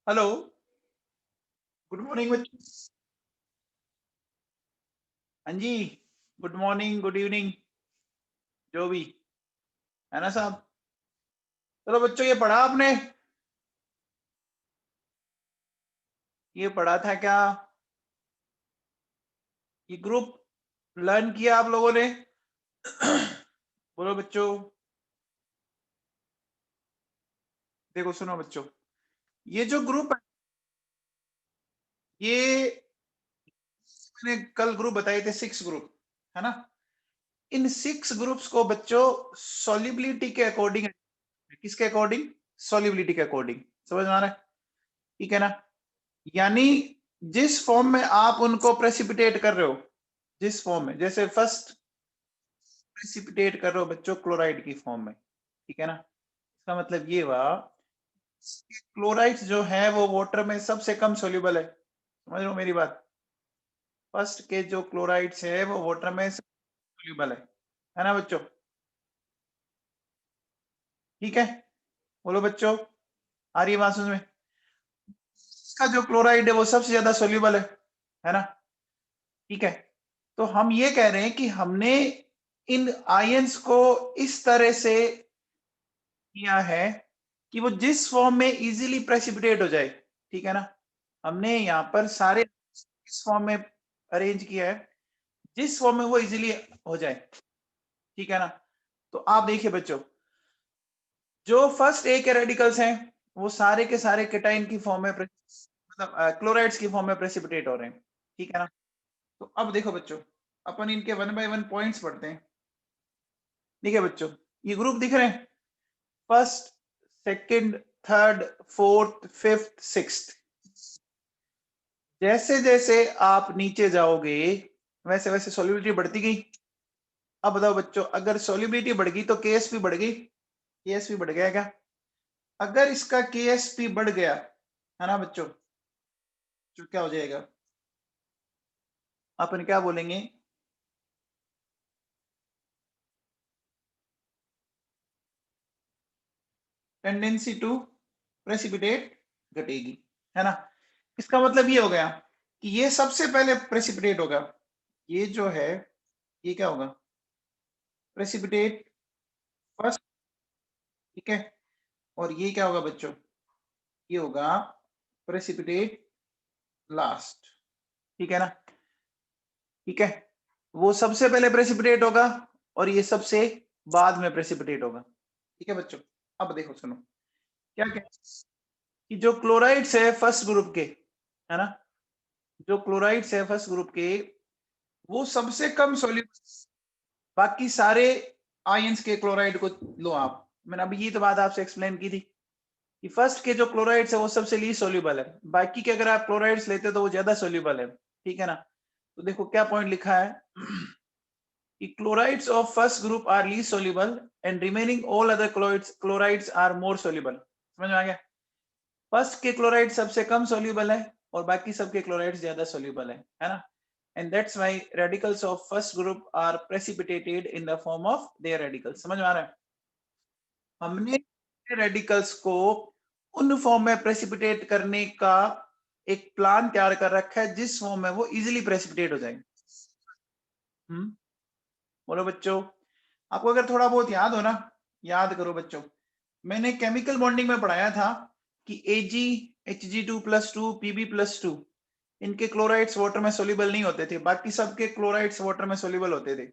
Hello, good morning बच्चों। हाँ जी, good morning, good evening, जो भी है ना साहब। चलो बच्चों, ये पढ़ा आपने? ये पढ़ा था क्या? ये ग्रुप लर्न किया आप लोगों ने? बोलो बच्चों। देखो सुनो बच्चों, ये जो ग्रुप है, ये मैंने कल ग्रुप बताए थे, 6 ग्रुप, है ना। इन 6 ग्रुप्स को बच्चों सॉल्युबिलिटी के अकॉर्डिंग, किसके अकॉर्डिंग? सॉल्युबिलिटी के अकॉर्डिंग। समझ में आ रहा है? ठीक है ना। यानी जिस फॉर्म में आप उनको प्रेसिपिटेट कर रहे हो, जिस फॉर्म में, जैसे फर्स्ट प्रेसिपिटेट कर रहे हो बच्चों क्लोराइड की फॉर्म में, ठीक है ना। इसका मतलब ये हुआ क्लोराइड्स जो है वो वाटर में सबसे कम सोल्यूबल है। समझ रहे हो मेरी बात? फर्स्ट के जो क्लोराइड्स है वो वाटर में सोल्यूबल है ना बच्चों? ठीक है, बोलो बच्चों, आ रही है बात समझ में? इसका जो क्लोराइड है वो सबसे ज्यादा सोल्यूबल है ना। ठीक है, तो हम ये कह रहे हैं कि हमने इन आयंस को इस तरह से किया है कि वो जिस फॉर्म में इजीली प्रेसिपिटेट हो जाए। ठीक है ना। हमने यहाँ पर सारे इस फॉर्म में अरेंज किया है जिस फॉर्म में वो इजीली हो जाए। ठीक है ना। तो आप देखिए बच्चों, जो फर्स्ट ए के रेडिकल्स हैं वो सारे के सारे केटाइन की फॉर्म में मतलब क्लोराइड्स की फॉर्म में प्रेसिपिटेट हो रहे हैं। ठीक है ना। तो अब देखो बच्चों, अपन इनके 1 बाय 1 पॉइंट्स पढ़ते हैं। ठीक है बच्चों, ये ग्रुप दिख रहे हैं, first, second, third, fourth, fifth, sixth. जैसे जैसे आप नीचे जाओगे वैसे वैसे सॉल्युबिलिटी बढ़ती गई। अब बताओ बच्चों, अगर सॉल्युबिलिटी बढ़ गई तो केएसपी बढ़ गई, केएसपी बढ़ गया क्या? अगर इसका केएसपी बढ़ गया, है ना बच्चों, तो क्या हो जाएगा? अपन क्या बोलेंगे? टेंडेंसी टू प्रेसिपिटेट घटेगी, है ना। इसका मतलब ये हो गया कि ये सबसे पहले प्रेसिपिटेट होगा। ये जो है ये क्या होगा? Precipitate first. ठीक है, और ये क्या होगा बच्चों? ये होगा प्रेसिपिटेट लास्ट। ठीक है ना। ठीक है, वो सबसे पहले प्रेसिपिटेट होगा और ये सबसे बाद में प्रेसिपिटेट होगा। ठीक है बच्चों, अब देखो सुनो, क्या क्या कि जो क्लोराइड्स है फर्स्ट ग्रुप के, है ना, जो क्लोराइड्स है फर्स्ट ग्रुप के वो सबसे कम सोल्यूबल। बाकी सारे आयंस के क्लोराइड को लो आप, मैंने अभी ये तो बात आपसे एक्सप्लेन की थी कि फर्स्ट के जो क्लोराइड्स है वो सबसे लीस्ट सोल्यूबल है, बाकी के अगर आप क्लोराइड्स लेते तो वो ज्यादा सोल्यूबल है। ठीक है ना। तो देखो क्या पॉइंट लिखा है कि chlorides of first group are least soluble and remaining all other chlorides are more soluble. समझ में आ गया? फर्स्ट के क्लोराइड सबसे कम सोल्यूबल है और बाकी सबके क्लोराइड्स ज्यादा सोल्यूबल है ना। And that's why radicals of first group are precipitated in the form of their radicals. समझ में आ रहा है? हमने रेडिकल्स को उन फॉर्म में प्रेसिपिटेट करने का एक प्लान तैयार कर रखा है जिस फॉर्म में वो इजीली प्रेसिपिटेट हो जाएंगे। बोलो बच्चों, आपको अगर थोड़ा बहुत याद हो ना, याद करो बच्चों। मैंने केमिकल बॉन्डिंग में पढ़ाया था कि Ag Hg2+2 Pb+2 इनके क्लोराइड्स वाटर में सोल्यूबल नहीं होते थे, बाकी सबके क्लोराइड्स वाटर में सोल्यूबल होते थे।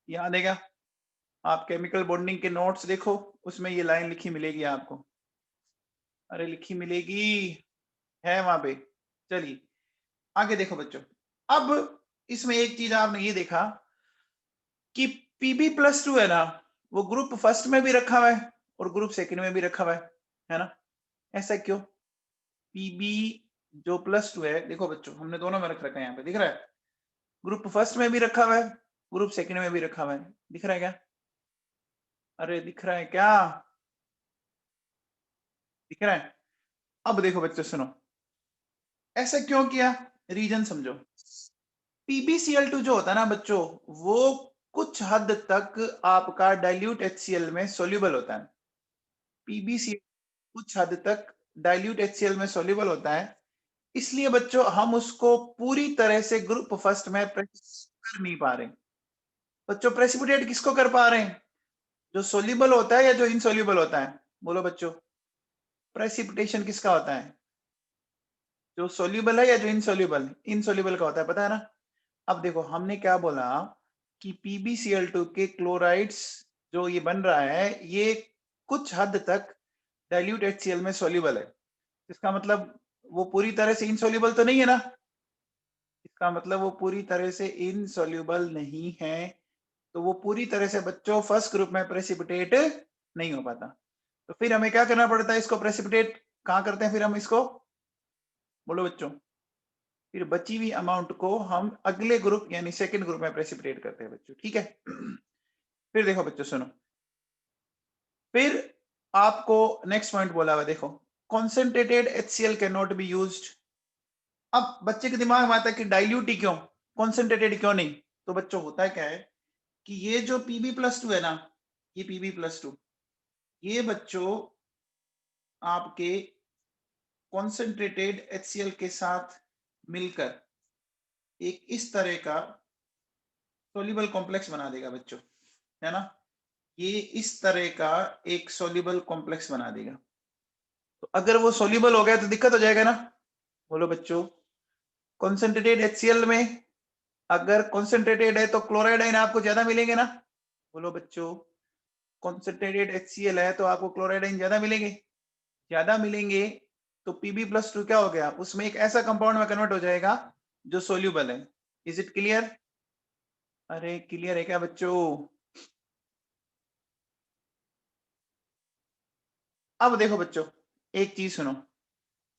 याद है क्या? आप केमिकल बॉन्डिंग के नोट्स देखो, उसमें ये लाइन लिखी मिलेगी आपको। अरे लिखी मिलेगी, है वहां पे। चलिए आगे देखो बच्चों। अब इसमें एक चीज आपने ये देखा कि Pb+2 है ना, वो ग्रुप फर्स्ट में भी रखा हुआ है और ग्रुप सेकंड में भी रखा हुआ है ना। ऐसा क्यों? Pb जो +2 है, देखो बच्चों हमने दोनों में रख रखा है, यहाँ पे दिख रहा है। ग्रुप फर्स्ट में भी रखा हुआ है, ग्रुप सेकंड में भी रखा हुआ है। दिख रहा है क्या? अरे दिख रहा है क्या? दिख रहा है? अब देखो बच्चों सुनो, ऐसा क्यों किया? रीजन समझो। PbCl2 जो होता है ना बच्चों, वो कुछ हद तक आपका डाइल्यूट HCl में सोल्यूबल होता है। PbCl कुछ हद तक डाइल्यूट HCl में सोल्यूबल होता है, इसलिए बच्चों हम उसको पूरी तरह से ग्रुप फर्स्ट में कर नहीं पा रहे। बच्चों प्रेसिपिटेट किसको कर पा रहे हैं? जो सोल्यूबल होता है या जो इनसोल्यूबल होता है? बोलो बच्चों, प्रेसिपिटेशन किसका होता है? जो सोल्यूबल है या जो इनसोल्यूबल? इनसोल्यूबल का होता है, पता है ना। अब देखो हमने क्या बोला कि PbCl2 के क्लोराइड्स जो ये बन रहा है ये कुछ हद तक डाइल्यूट HCl में सोल्यूबल है। इसका मतलब वो पूरी तरह से इनसोल्यूबल तो नहीं है ना। इसका मतलब वो पूरी तरह से इनसोल्यूबल नहीं है, तो वो पूरी तरह से बच्चों फर्स्ट ग्रुप में प्रेसिपिटेट नहीं हो पाता। तो फिर हमें क्या करना पड़ता है? इसको प्रेसिपिटेट कहाँ करते हैं फिर हम इसको? बोलो बच्चों। फिर बची हुई अमाउंट को हम अगले ग्रुप यानी सेकंड ग्रुप में प्रेसिपिटेट करते हैं बच्चों, ठीक है। फिर देखो बच्चों सुनो, फिर आपको नेक्स्ट पॉइंट बोला हुआ देखो, concentrated HCl can not be used. अब बच्चे के दिमाग में आता है कि डाइल्यूट ही क्यों, कॉन्सेंट्रेटेड क्यों नहीं? तो बच्चों होता क्या है कि ये जो Pb+2 है ना, ये Pb+2 ये बच्चों आपके कॉन्सेंट्रेटेड HCl के साथ मिलकर एक इस तरह का सोल्यूबल कॉम्प्लेक्स बना देगा बच्चों, है ना। ये इस तरह का एक सोल्यूबल कॉम्प्लेक्स बना देगा। तो अगर वो सोल्यूबल हो गया तो दिक्कत हो जाएगा ना। बोलो बच्चों, कॉन्सेंट्रेटेड HCl में अगर कॉन्सेंट्रेटेड है तो क्लोराइड आयन आपको ज्यादा मिलेंगे ना। बोलो बच्चों, कॉन्सेंट्रेटेड HCl है तो आपको क्लोराइड आयन ज्यादा मिलेंगे। ज्यादा मिलेंगे तो Pb+2 क्या हो गया? उसमें एक ऐसा कंपाउंड में कन्वर्ट हो जाएगा जो सोल्यूबल है। Is it clear? अरे क्लियर है क्या बच्चों? अब देखो बच्चों, एक चीज सुनो,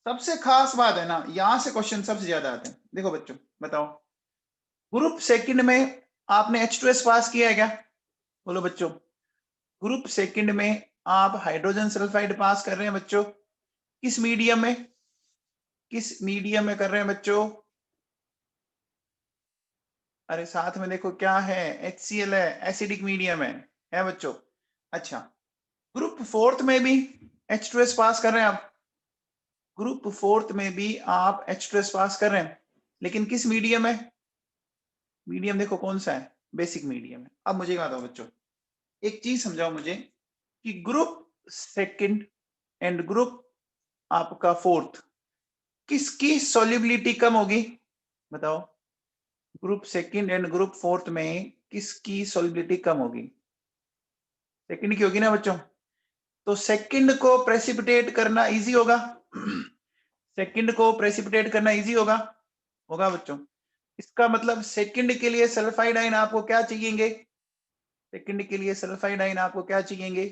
सबसे खास बात है ना, यहां से क्वेश्चन सबसे ज्यादा आते हैं। देखो बच्चों बताओ, ग्रुप सेकंड में आपने H2S पास किया है क्या? बोलो बच्चों, ग्रुप सेकंड में आप हाइड्रोजन सल्फाइड पास कर रहे हैं बच्चों। किस मीडियम में? किस मीडियम में कर रहे हैं बच्चों? अरे साथ में देखो क्या है, HCl है, एसिडिक मीडियम है बच्चों। अच्छा, ग्रुप फोर्थ में भी H2S पास कर रहे हैं आप। ग्रुप फोर्थ में भी आप H2S पास कर रहे हैं, लेकिन किस मीडियम है? मीडियम देखो कौन सा है, बेसिक मीडियम है। अब मुझे बताओ बच्चों, एक चीज समझाओ मुझे कि ग्रुप सेकंड एंड ग्रुप आपका फोर्थ किसकी सॉल्युबिलिटी कम होगी? बताओ, group second and group fourth में किसकी सॉल्युबिलिटी कम होगी? सेकंड की होगी ना बच्चों। तो सेकंड को प्रेसिपिटेट करना इजी होगा। सेकंड को प्रेसिपिटेट करना इजी होगा, होगा बच्चों। इसका मतलब सेकंड के लिए सल्फाइड आयन आपको क्या चाहिएंगे? सेकंड के लिए सल्फाइड आयन आपको क्या चाहिएंगे?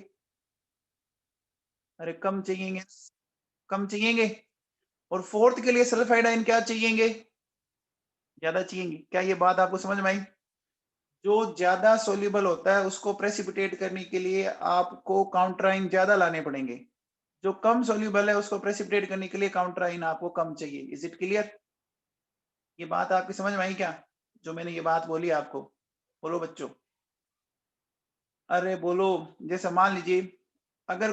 अरे कम चाहिएंगे, कम चाहिएंगे। और फोर्थ के लिए सल्फाइड आयन क्या चाहिएंगे? ज्यादा चाहिएंगे। क्या ये बात आपको समझ में आई? जो ज्यादा सोल्यूबल होता है उसको प्रेसिपिटेट करने के लिए आपको काउंटर आयन ज्यादा लाने पड़ेंगे। जो कम सोल्यूबल है उसको प्रेसिपिटेट करने के लिए काउंटर आयन आपको कम चाहिए। Is it clear? ये बात आपकी समझ में आई क्या, जो मैंने ये बात बोली आपको? बोलो बच्चों, अरे बोलो। जैसे मान लीजिए अगर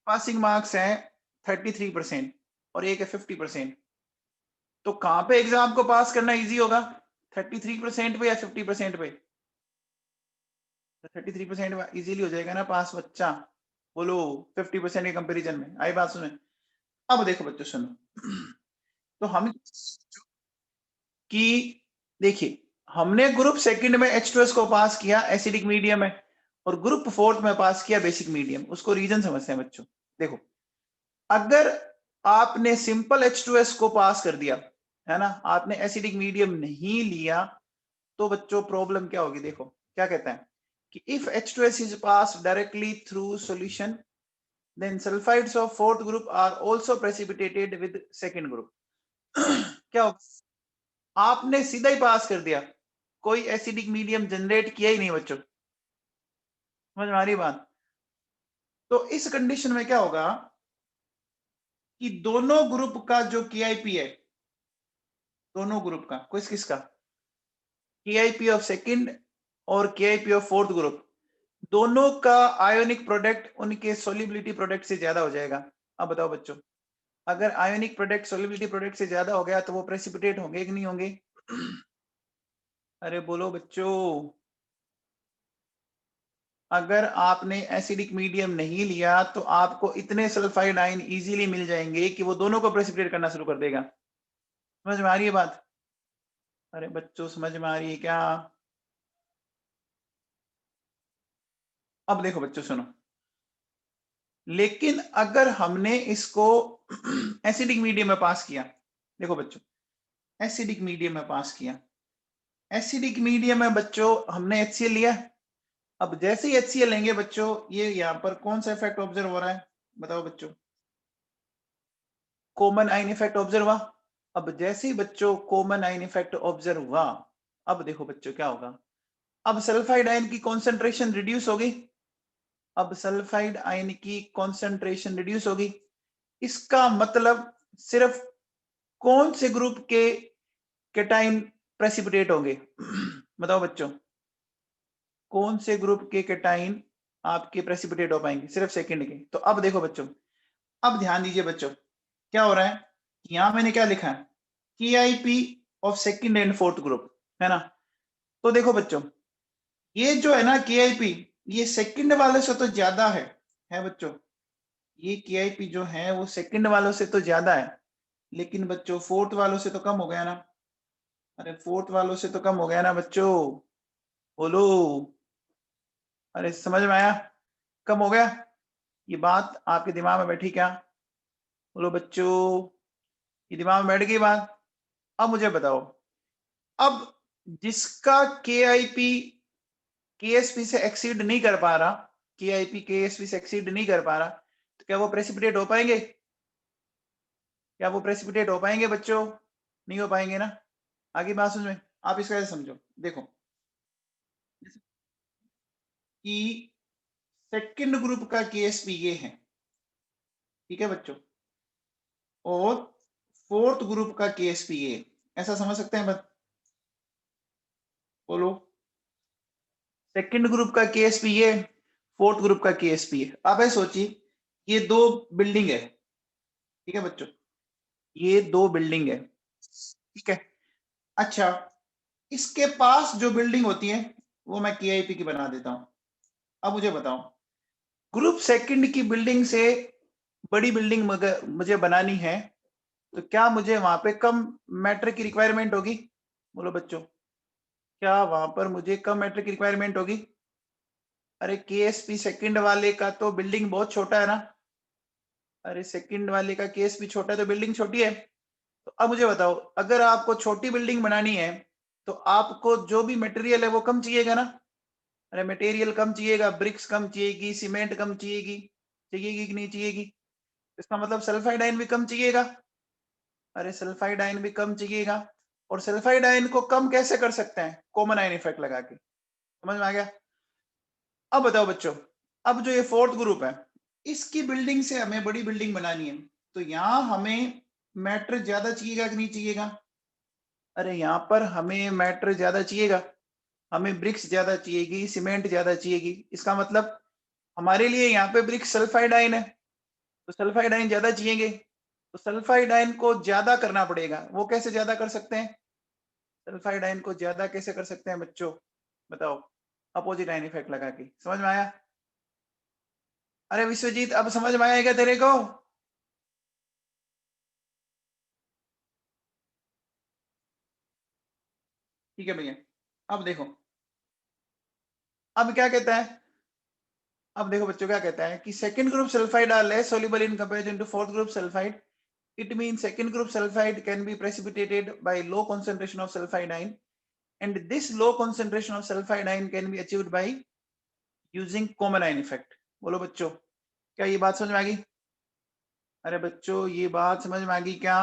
पासिंग मार्क्स हैं 33% और एक है 50%, तो कहां पे एग्जाम को पास करना इजी होगा? 33% पे या 50% पे? 33% में इजीली हो जाएगा ना पास बच्चा। बोलो 50% के कंपैरिजन में, आई बात सुने। अब देखो बच्चों सुनो, तो हम कि देखिए हमने ग्रुप सेकंड में H2S को पास किया, एसिडिक मीडियम है, और ग्रुप फोर्थ में पास किया बेसिक मीडियम। उसको रीजन समझते हैं बच्चों। देखो, अगर आपने सिंपल H2S को पास कर दिया है ना, आपने एसिडिक मीडियम नहीं लिया, तो बच्चों प्रॉब्लम क्या होगी? देखो क्या कहता है कि if H2S is passed directly through solution, then sulfides of fourth group are also precipitated with second group. क्या होगा? आपने सीधा ही पास कर दिया, कोई एसिडिक मीडियम जनरेट किया ही नहीं बच्चों। समझ में आ रही बात? तो इस कंडीशन में क्या होगा कि दोनों ग्रुप का जो KIP है, दोनों ग्रुप का, किस किसका? KIP ऑफ सेकंड और KIP ऑफ फोर्थ ग्रुप, दोनों का आयोनिक प्रोडक्ट उनके सोल्युबिलिटी प्रोडक्ट से ज्यादा हो जाएगा। अब बताओ बच्चों, अगर आयोनिक प्रोडक्ट सोल्युबिलिटी प्रोडक्ट से ज्यादा हो गया तो वो प्रेसिपिटेट होंगे कि नहीं होंगे? अरे बोलो बच्चों, अगर आपने एसिडिक मीडियम नहीं लिया तो आपको इतने सल्फाइड आयन इजीली मिल जाएंगे कि वो दोनों को प्रेसिपिटेट करना शुरू कर देगा। समझ में आ रही है बात? अरे बच्चों समझ में आ रही है क्या? अब देखो बच्चों सुनो, लेकिन अगर हमने इसको एसिडिक मीडियम में पास किया, देखो बच्चों एसिडिक मीडियम में पास किया, एसिडिक मीडियम में बच्चों हमने HCl लिया। अब जैसे ही HCl लेंगे बच्चों, ये यहाँ पर कौन सा इफेक्ट ऑब्जर्व हो रहा है बताओ बच्चों? कॉमन आइन इफेक्ट ऑब्जर्व हुआ। अब जैसे ही बच्चों कॉमन आइन इफेक्ट ऑब्जर्व हुआ, अब देखो बच्चों क्या होगा, अब सल्फाइड आयन की कॉन्सेंट्रेशन रिड्यूस होगी। अब सल्फाइड आयन की कॉन्सेंट्रेशन रिड्यूस होगी, इसका मतलब सिर्फ कौन से ग्रुप के केटाइन प्रेसिपिटेट होंगे? बताओ बच्चों, कौन से ग्रुप के केटाइन आपके प्रेसिपिटेट हो पाएंगे सिर्फ सेकंड के? तो अब देखो बच्चों, अब ध्यान दीजिए बच्चों, क्या हो रहा है, यहां मैंने क्या लिखा है, KIP of second and fourth group, है ना? तो देखो बच्चों, ये जो है ना KIP, ये सेकंड वाले से तो ज्यादा है बच्चों, ये KIP जो है वो सेकंड वालों से तो ज्यादा है, लेकिन बच्चों फोर्थ वालों से तो कम हो गया ना। अरे फोर्थ वालों से तो कम हो गया ना बच्चों, बोलो। अरे समझ में आया? कम हो गया? ये बात आपके दिमाग में बैठी क्या? बोलो बच्चों, ये दिमाग में बैठ गई बात? अब मुझे बताओ, अब जिसका KIP KSP से एक्सीड नहीं कर पा रहा, KIP KSP से एक्सीड नहीं कर पा रहा, तो क्या वो प्रेसिपिटेट हो पाएंगे? क्या वो प्रेसिपिटेट हो पाएंगे बच्चों? नहीं हो पाएंगे ना। आगे बात समझ में, आप इसको ऐसे समझो, देखो कि सेकंड ग्रुप का KSP ये है, ठीक है बच्चों, और फोर्थ ग्रुप का KSP ये, ऐसा समझ सकते हैं बस? बोलो, सेकंड ग्रुप का KSP ये, फोर्थ ग्रुप का KSP ये। अब ऐसे सोचिए, ये दो बिल्डिंग है, ठीक है बच्चों, ये दो बिल्डिंग है, ठीक है। अच्छा, इसके पास जो बिल्डिंग होती है वो मैं KIP की बना देता हूं। अब मुझे बताओ, ग्रुप सेकंड की बिल्डिंग से बड़ी बिल्डिंग मुझे बनानी है, तो क्या मुझे वहां पे कम मैटर की रिक्वायरमेंट होगी? बोलो बच्चों, क्या वहां पर मुझे कम मैटर की रिक्वायरमेंट होगी? अरे KSP सेकंड वाले का तो बिल्डिंग बहुत छोटा है ना। अरे सेकंड वाले का KSP छोटा है तो बिल्डिंग छोटी है। तो अब मुझे बताओ, अगर आपको छोटी बिल्डिंग बनानी है तो आपको जो भी मटेरियल है वो कम चाहिएगा ना। अरे मटेरियल कम चाहिएगा, ब्रिक्स कम चाहिएगी, सीमेंट कम चाहिएगी, चाहिएगी कि नहीं चाहिएगी? इसका मतलब सल्फाइड आयन भी कम चाहिएगा। अरे सल्फाइड आयन भी कम चाहिएगा, और सल्फाइड आयन को कम कैसे कर सकते हैं? कॉमन आयन इफेक्ट लगा के। समझ में आ गया? अब बताओ बच्चों, अब जो ये फोर्थ ग्रुप है, इसकी बिल्डिंग से हमें बड़ी बिल्डिंग बनानी है, तो यहाँ हमें मैटर ज्यादा चाहिएगा कि नहीं चाहिएगा? अरे यहाँ पर हमें मैटर ज्यादा चाहिएगा, हमें ब्रिक्स ज्यादा चाहिएगी, सीमेंट ज्यादा चाहिएगी। इसका मतलब हमारे लिए यहाँ पे ब्रिक्स सल्फाइड आयन है, तो सल्फाइड आयन ज्यादा चाहिएंगे, तो सल्फाइड आयन को ज्यादा करना पड़ेगा। वो कैसे ज्यादा कर सकते हैं? सल्फाइड आयन को ज्यादा कैसे कर सकते हैं बच्चों? बताओ, अपोजिट आयन इफेक्ट लगा के। समझ में आया? अरे विश्वजीत, अब समझ में आएगा तेरे को? ठीक है भैया। अब देखो, अब क्या कहता है, अब देखो बच्चों क्या कहता है कि second group sulphide are less soluble in comparison to fourth group sulfide. It means second group sulfide can be precipitated by low concentration of sulfide ion, and this low concentration of sulfide ion can be achieved by using common ion effect. बोलो बच्चों, क्या ये बात समझ में आ गई? अरे बच्चों, ये बात समझ में आ गई क्या?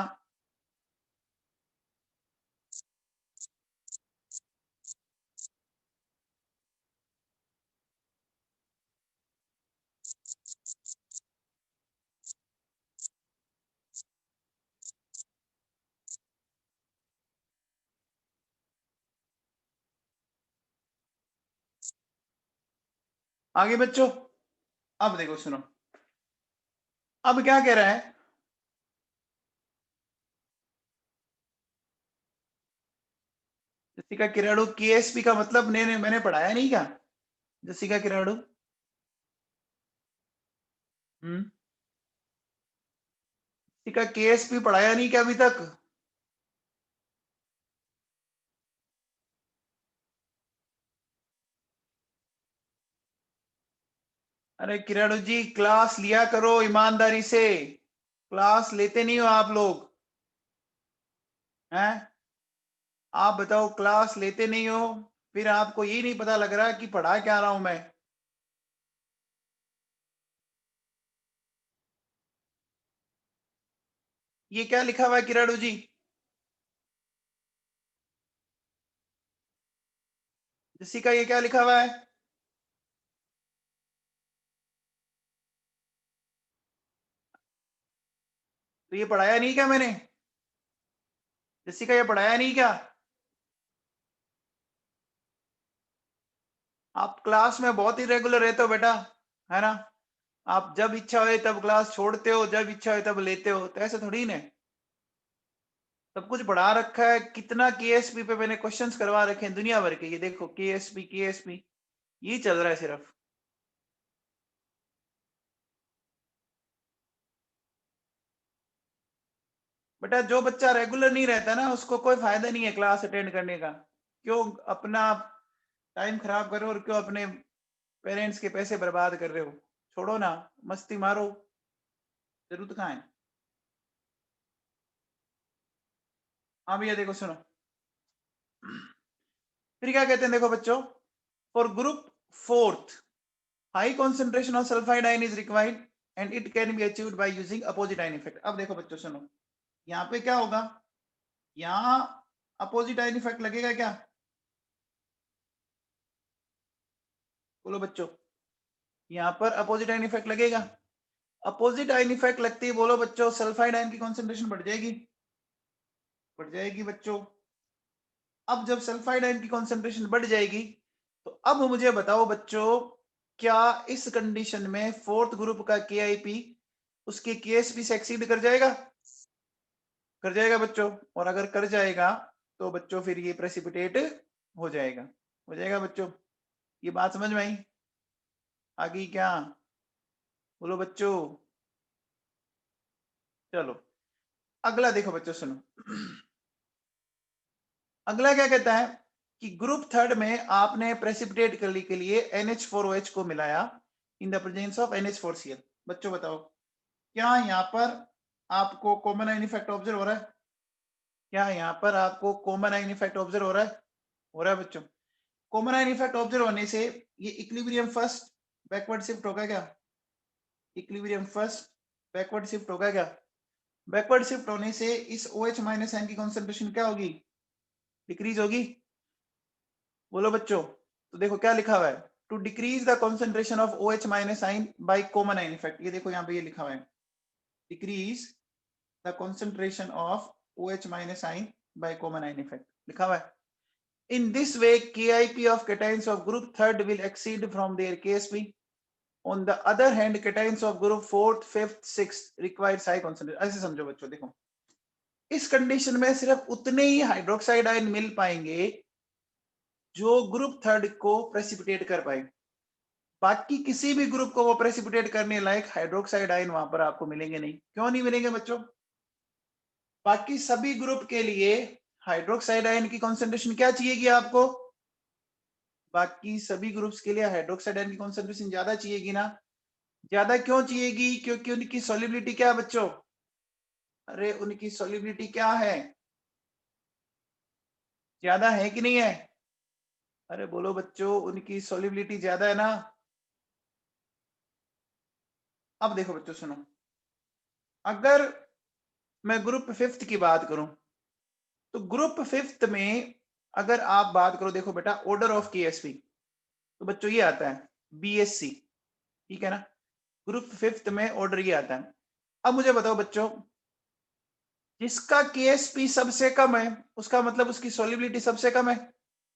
आगे बच्चों, अब देखो सुनो, अब क्या कह रहा है जसिका किराड़ू, केएसपी का मतलब मैंने पढ़ाया नहीं क्या? जसिका किराड़ू, जसिका केएसपी पढ़ाया नहीं क्या अभी तक? अरे किराड़ू जी, क्लास लिया करो ईमानदारी से, क्लास लेते नहीं हो आप लोग हैं? आप बताओ, क्लास लेते नहीं हो, फिर आपको ये नहीं पता लग रहा कि पढ़ा क्या रहा हूं मैं। ये क्या लिखा हुआ है किराड़ू जी? जसिका, ये क्या लिखा हुआ है? तो ये पढ़ाया नहीं क्या मैंने? जसिका, ये पढ़ाया नहीं क्या? आप क्लास में बहुत ही रेगुलर रहते हो बेटा, है ना? आप जब इच्छा हो तब क्लास छोड़ते हो, जब इच्छा हो तब लेते हो, तो ऐसे थोड़ी ना है। सब कुछ पढ़ा रखा है, कितना केएसपी पे मैंने क्वेश्चंस करवा रखे हैं दुनिया भर के, ये देखो केएसपी केएसपी, ये चल रहा है सिर्फ। बेटा जो बच्चा रेगुलर नहीं रहता ना, उसको कोई फायदा नहीं है क्लास अटेंड करने का। क्यों अपना टाइम खराब कर रहे हो, और क्यों अपने पेरेंट्स के पैसे बर्बाद कर रहे हो? छोड़ो ना, मस्ती मारो, जरूरत कहाँ है। हाँ भैया देखो सुनो, फिर क्या कहते हैं, देखो बच्चों, for group fourth high concentration of sulphide ion is required and it can be achieved by using opposite ion effect. अब देखो बच्चों सुनो, यहाँ पे क्या होगा, यहाँ अपोजिट आयन इफेक्ट लगेगा क्या? बोलो बच्चों, यहाँ पर अपोजिट आयन इफेक्ट लगेगा। अपोजिट आयन इफेक्ट लगते ही बोलो बच्चों, सल्फाइड आयन की कॉन्सेंट्रेशन बढ़ जाएगी, बढ़ जाएगी बच्चों। अब जब सल्फाइड आयन की कॉन्सेंट्रेशन बढ़ जाएगी, तो अब मुझे बताओ बच्चों, क्या इस कंडीशन में फोर्थ ग्रुप का के उसके केएसपी से एक्सीड कर जाएगा? कर जाएगा बच्चों। और अगर कर जाएगा तो बच्चों फिर ये प्रेसिपिटेट हो जाएगा, हो जाएगा बच्चों। ये बात समझ में आई? आगे क्या? बोलो बच्चों। चलो अगला देखो बच्चों सुनो, अगला क्या कहता है कि ग्रुप थर्ड में आपने प्रेसिपिटेट करने के लिए NH4OH को मिलाया in the presence of NH4Cl। बच्चों बताओ, क्या यहाँ पर आपको कॉमन आयन इफेक्ट ऑब्जर्व हो रहा है? क्या यहाँ पर आपको कॉमन आयन इफेक्ट ऑब्जर्व हो रहा है? हो रहा है बच्चों। कॉमन आयन इफेक्ट ऑब्जर्व होने से ये इक्विलिब्रियम फर्स्ट बैकवर्ड शिफ्ट होगा क्या? इक्विलिब्रियम फर्स्ट बैकवर्ड शिफ्ट होगा क्या? बैकवर्ड शिफ्ट होने से इस OH माइनस आयन की कॉन्सेंट्रेशन क्या होगी? डिक्रीज होगी। बोलो बच्चों, तो देखो क्या लिखा हुआ है, to decrease the concentration of OH minus ion by common ion effect. ये देखो यहाँ पे ये लिखा हुआ है, decrease the concentration of OH minus ion by common ion effect लिखा हुआ है। In this way, KIP of cations of group third will exceed from their KSP. On the other hand, cations of group fourth, fifth, sixth requires high concentration। ऐसे समझो बच्चों, देखो इस condition में सिर्फ उतने ही हाइड्रोक्साइड आयन मिल पाएंगे जो ग्रुप थर्ड को प्रेसिपिटेट कर पाए। बाकी किसी भी ग्रुप को वो प्रेसिपिटेट करने लायक हाइड्रोक्साइड आयन वहां पर आपको मिलेंगे नहीं। क्यों नहीं मिलेंगे बच्चों? बाकी सभी ग्रुप के लिए हाइड्रोक्साइड आयन की कॉन्सेंट्रेशन क्या चाहिएगी आपको? बाकी सभी ग्रुप्स के लिए हाइड्रोक्साइड आयन की कॉन्सेंट्रेशन ज्यादा चाहिएगी ना? ज्यादा क्यों चाहिएगी? क्योंकि उनकी सॉल्युबिलिटी क्या है बच्चों? अरे उनकी सॉल्युबिलिटी क्या है? ज्यादा है कि नहीं है? अरे बोलो बच्चों, उनकी सॉल्युबिलिटी ज्यादा है ना? अब देखो बच्चों सुनो, अगर मैं ग्रुप फिफ्थ की बात करूं, तो ग्रुप फिफ्थ में अगर आप बात करो, देखो बेटा ऑर्डर ऑफ केएसपी, तो बच्चों ये आता है BSc, ठीक है ना? ग्रुप फिफ्थ में ऑर्डर ये आता है। अब मुझे बताओ बच्चों, जिसका केएसपी सबसे कम है उसका मतलब उसकी सॉल्युबिलिटी सबसे कम है।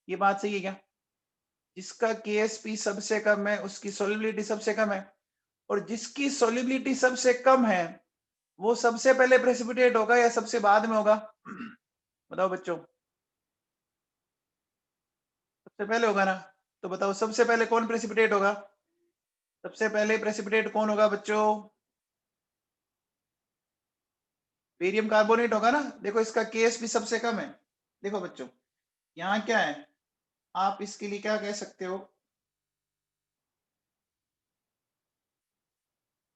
ये बात सही है क्या? जिसका केएसपी सबसे कम है उसकी सॉल्युबिलिटी सबसे कम है, और जिसकी सॉल्युबिलिटी सबसे कम है वो सबसे पहले प्रेसिपिटेट होगा या सबसे बाद में होगा? बताओ बच्चों। सबसे पहले होगा ना, तो बताओ सबसे पहले कौन प्रेसिपिटेट होगा? सबसे पहले प्रेसिपिटेट कौन होगा बच्चों? बेरियम कार्बोनेट होगा ना। देखो इसका केस भी सबसे कम है। देखो बच्चों यहाँ क्या है, आप इसके लिए क्या कह सकते हो,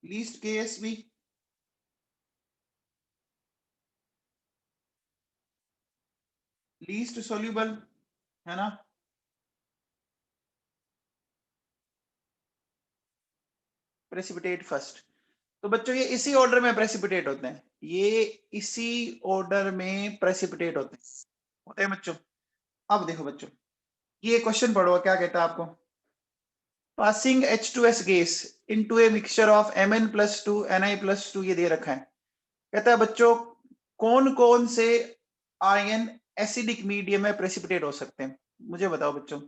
लीस्ट केस भी, लीस्ट सोल्यूबल, है ना, प्रेसिपिटेट फर्स्ट। तो बच्चों ये इसी ऑर्डर में प्रेसिपिटेट होते हैं, ये इसी ऑर्डर में प्रेसिपिटेट होते हैं बच्चों। अब देखो बच्चों ये क्वेश्चन पढ़ो क्या कहता है आपको। Passing H2S gas into a mixture of Mn+2 Ni+2, ये दे रखा है। कहता है बच्चों कौन कौन से आयन एसिडिक मीडियम में प्रेसिपिटेट हो सकते हैं। मुझे बताओ बच्चों,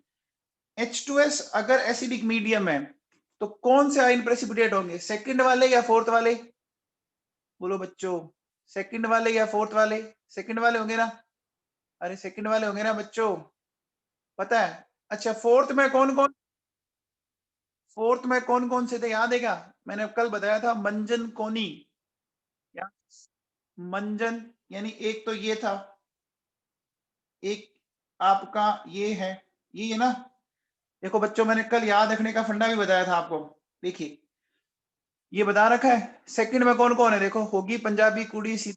H2S अगर एसिडिक मीडियम है तो कौन से आयन प्रेसिपिटेट होंगे, सेकंड वाले या फोर्थ वाले? बोलो बच्चों, सेकंड वाले या फोर्थ वाले? सेकंड वाले होंगे ना, अरे सेकंड वाले होंगे ना बच्चों, पता है। अच्छा फोर्थ में कौन कौन से थे याद है क्या? मैंने कल बताया था मंजन कोनी, या मंजन, यानी एक तो ये था, एक आपका ये है ना। देखो बच्चों मैंने कल याद रखने का फंडा भी बताया था आपको। देखिए ये बता रखा है सेकंड में कौन कौन है, देखो होगी पंजाबी कुड़ी सी,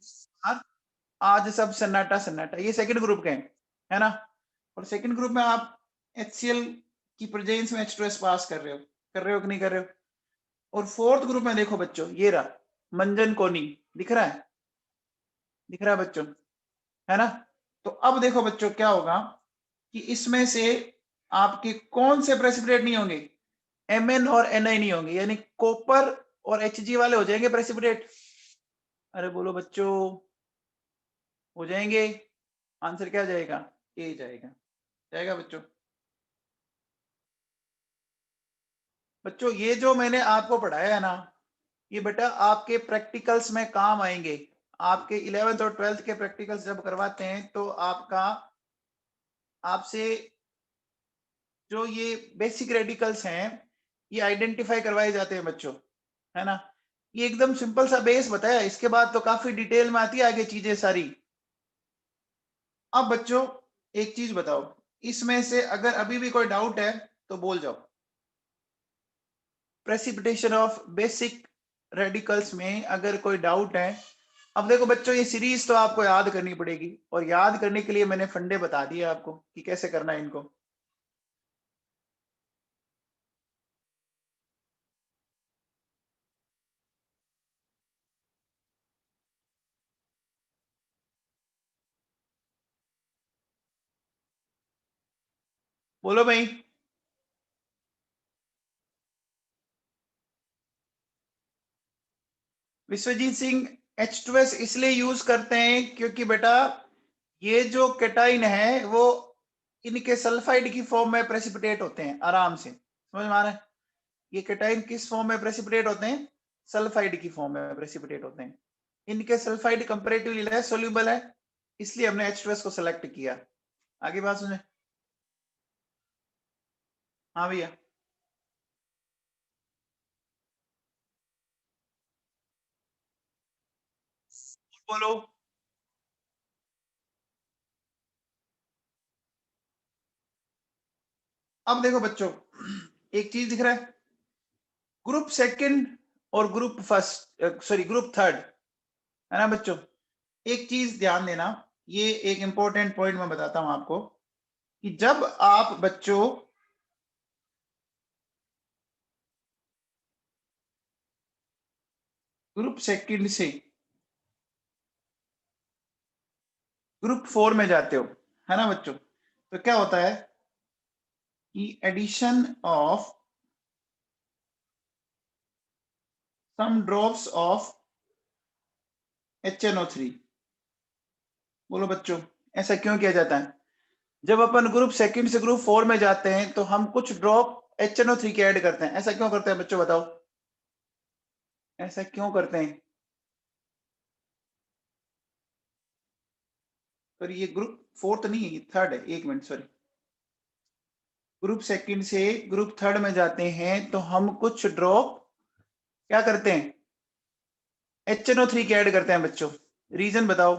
आज सब सन्नाटा सन्नाटा, ये सेकंड ग्रुप के हैं, है ना। और सेकंड ग्रुप में आप HCl की प्रेजेंस में H2S पास कर रहे हो कि नहीं कर रहे हो। और फोर्थ ग्रुप में देखो बच्चों ये रहा मंजन कोनी, दिख रहा है, दिख रहा है बच्चों, है ना। तो अब देखो बच्चों क्या होगा कि इसमें से आपके कौन से प्रेसिपिटेट नहीं होंगे, Mn और Ni नहीं होंगे, यानी कॉपर और Hg वाले हो जाएंगे प्रेसिपिटेट। अरे बोलो बच्चों, हो जाएंगे। आंसर क्या जाएगा, ए जाएगा, जाएगा बच्चों। बच्चों ये जो मैंने आपको पढ़ाया है ना, ये बेटा आपके प्रैक्टिकल्स में काम आएंगे। आपके 11th और 12th के प्रैक्टिकल्स जब करवाते हैं तो आपका आपसे जो ये बेसिक रेडिकल्स हैं ये आइडेंटिफाई करवाए जाते हैं बच्चों, है ना। ये एकदम सिंपल सा बेस बताया, इसके बाद तो काफी डिटेल में आती है आगे चीजें सारी। अब बच्चों एक चीज बताओ, इसमें से अगर अभी भी कोई डाउट है तो बोल जाओ। प्रेसिपिटेशन ऑफ बेसिक रेडिकल्स में अगर कोई डाउट है। अब देखो बच्चों ये सीरीज तो आपको याद करनी पड़ेगी, और याद करने के लिए मैंने फंडे बता दिए आपको कि कैसे करना है इनको। बोलो भाई। विश्वजीत सिंह, H2S इसलिए यूज करते हैं क्योंकि बेटा ये जो केटाइन है वो इनके सल्फाइड की फॉर्म में प्रेसिपिटेट होते हैं आराम से, समझ में आ रहा है। ये केटाइन किस फॉर्म में प्रेसिपिटेट होते हैं, सल्फाइड की फॉर्म में प्रेसिपिटेट होते हैं। इनके सल्फाइड कंपैरेटिवली लेस सोल्यूबल है, इसलिए हमने H2S को सिलेक्ट किया। आगे बात सुने। हाँ भैया। बोलो। अब देखो बच्चों एक चीज दिख रहा है, ग्रुप सेकंड और group first, sorry group third, है ना बच्चों। एक चीज ध्यान देना, ये एक इंपॉर्टेंट पॉइंट मैं बताता हूं आपको कि जब आप बच्चों ग्रुप सेकंड से ग्रुप 4 में जाते हो, है ना बच्चों, तो क्या होता है कि addition of some drops of HNO3। बोलो बच्चों ऐसा क्यों किया जाता है? जब अपन ग्रुप सेकंड से ग्रुप 4 में जाते हैं तो हम कुछ ड्रॉप HNO3 के ऐड करते हैं, ऐसा क्यों करते हैं बच्चों बताओ, ऐसा क्यों करते हैं? पर ये ग्रुप 4 नहीं है, ये थर्ड है, एक मिनट सॉरी, ग्रुप सेकंड से ग्रुप थर्ड में जाते हैं तो हम कुछ ड्रॉप क्या करते हैं, HNO3 के ऐड करते हैं बच्चों। रीजन बताओ।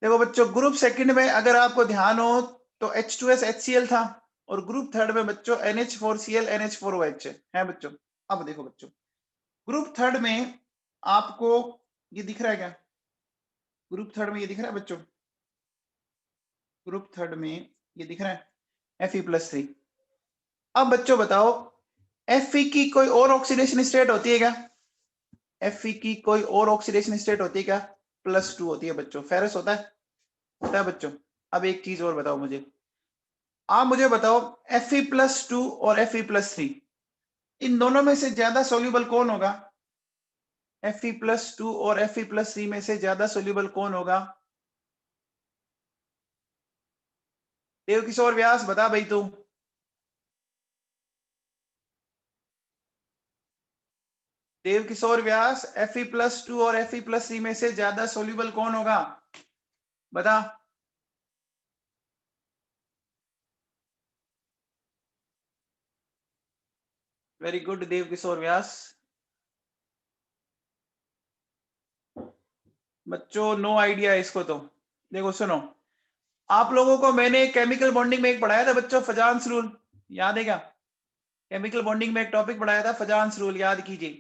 देखो बच्चों, ग्रुप सेकंड में अगर आपको ध्यान हो तो H2S HCl था, और ग्रुप थर्ड में बच्चों NH4Cl NH4OH है बच्चों। अब देखो बच्चों, ग्रुप थर्ड में आपको ये दिख रहा है क्या, ग्रुप थर्ड में ये दिख रहा है बच्चों, ग्रुप थर्ड में ये दिख रहा है Fe+3। अब बच्चों बताओ, Fe की कोई और ऑक्सीडेशन स्टेट होती है क्या, Fe की कोई और ऑक्सीडेशन स्टेट होती है क्या, +2 होती है बच्चों। फेरस होता है बच्चों। अब एक चीज और बताओ मुझे, आप मुझे बताओ Fe+2 और Fe+3 इन दोनों में से ज्यादा सोल्यूबल कौन होगा, Fe+2 और Fe+3 में से ज्यादा सोल्यूबल कौन होगा। देव किशोर व्यास बता भाई तू। देव किशोर व्यास, Fe+2 और Fe+3 में से ज्यादा सोल्यूबल कौन होगा, बता। वेरी गुड देव किशोर व्यास। बच्चों नो आइडिया इसको तो। देखो सुनो, आप लोगों को मैंने केमिकल बॉन्डिंग में एक पढ़ाया था बच्चों, फजान्स रूल, याद है क्या। केमिकल बॉन्डिंग में एक टॉपिक पढ़ाया था फजान्स रूल, याद कीजिए।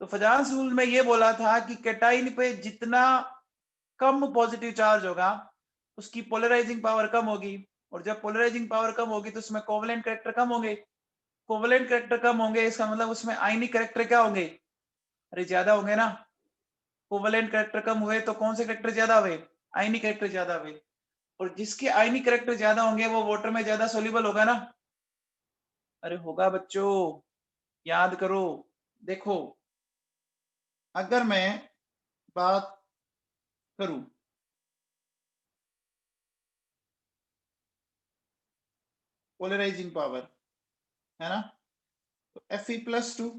तो फजान्स रूल में ये बोला था कि कैटाइन पे जितना कम पॉजिटिव चार्ज होगा उसकी पोलराइजिंग पावर कम होगी, और जब पोलराइजिंग पावर कम होगी तो उसमें कोवलेंट कैरेक्टर कम होंगे। कोवलेंट कैरेक्टर कम होंगे इसका मतलब उसमें आयनिक कैरेक्टर क्या होंगे, अरे ज्यादा होंगे ना। कोवलेंट कैरेक्टर कम हुए तो कौन से कैरेक्टर ज्यादा हुए, आयनिक कैरेक्टर ज्यादा हुए, और जिसके आयनिक कैरेक्टर ज्यादा होंगे वो वाटर में ज्यादा सोल्यूबल होगा ना। अरे होगा बच्चों, याद करो। देखो अगर मैं बात करूं पोलराइजिंग पावर, है ना, तो Fe+2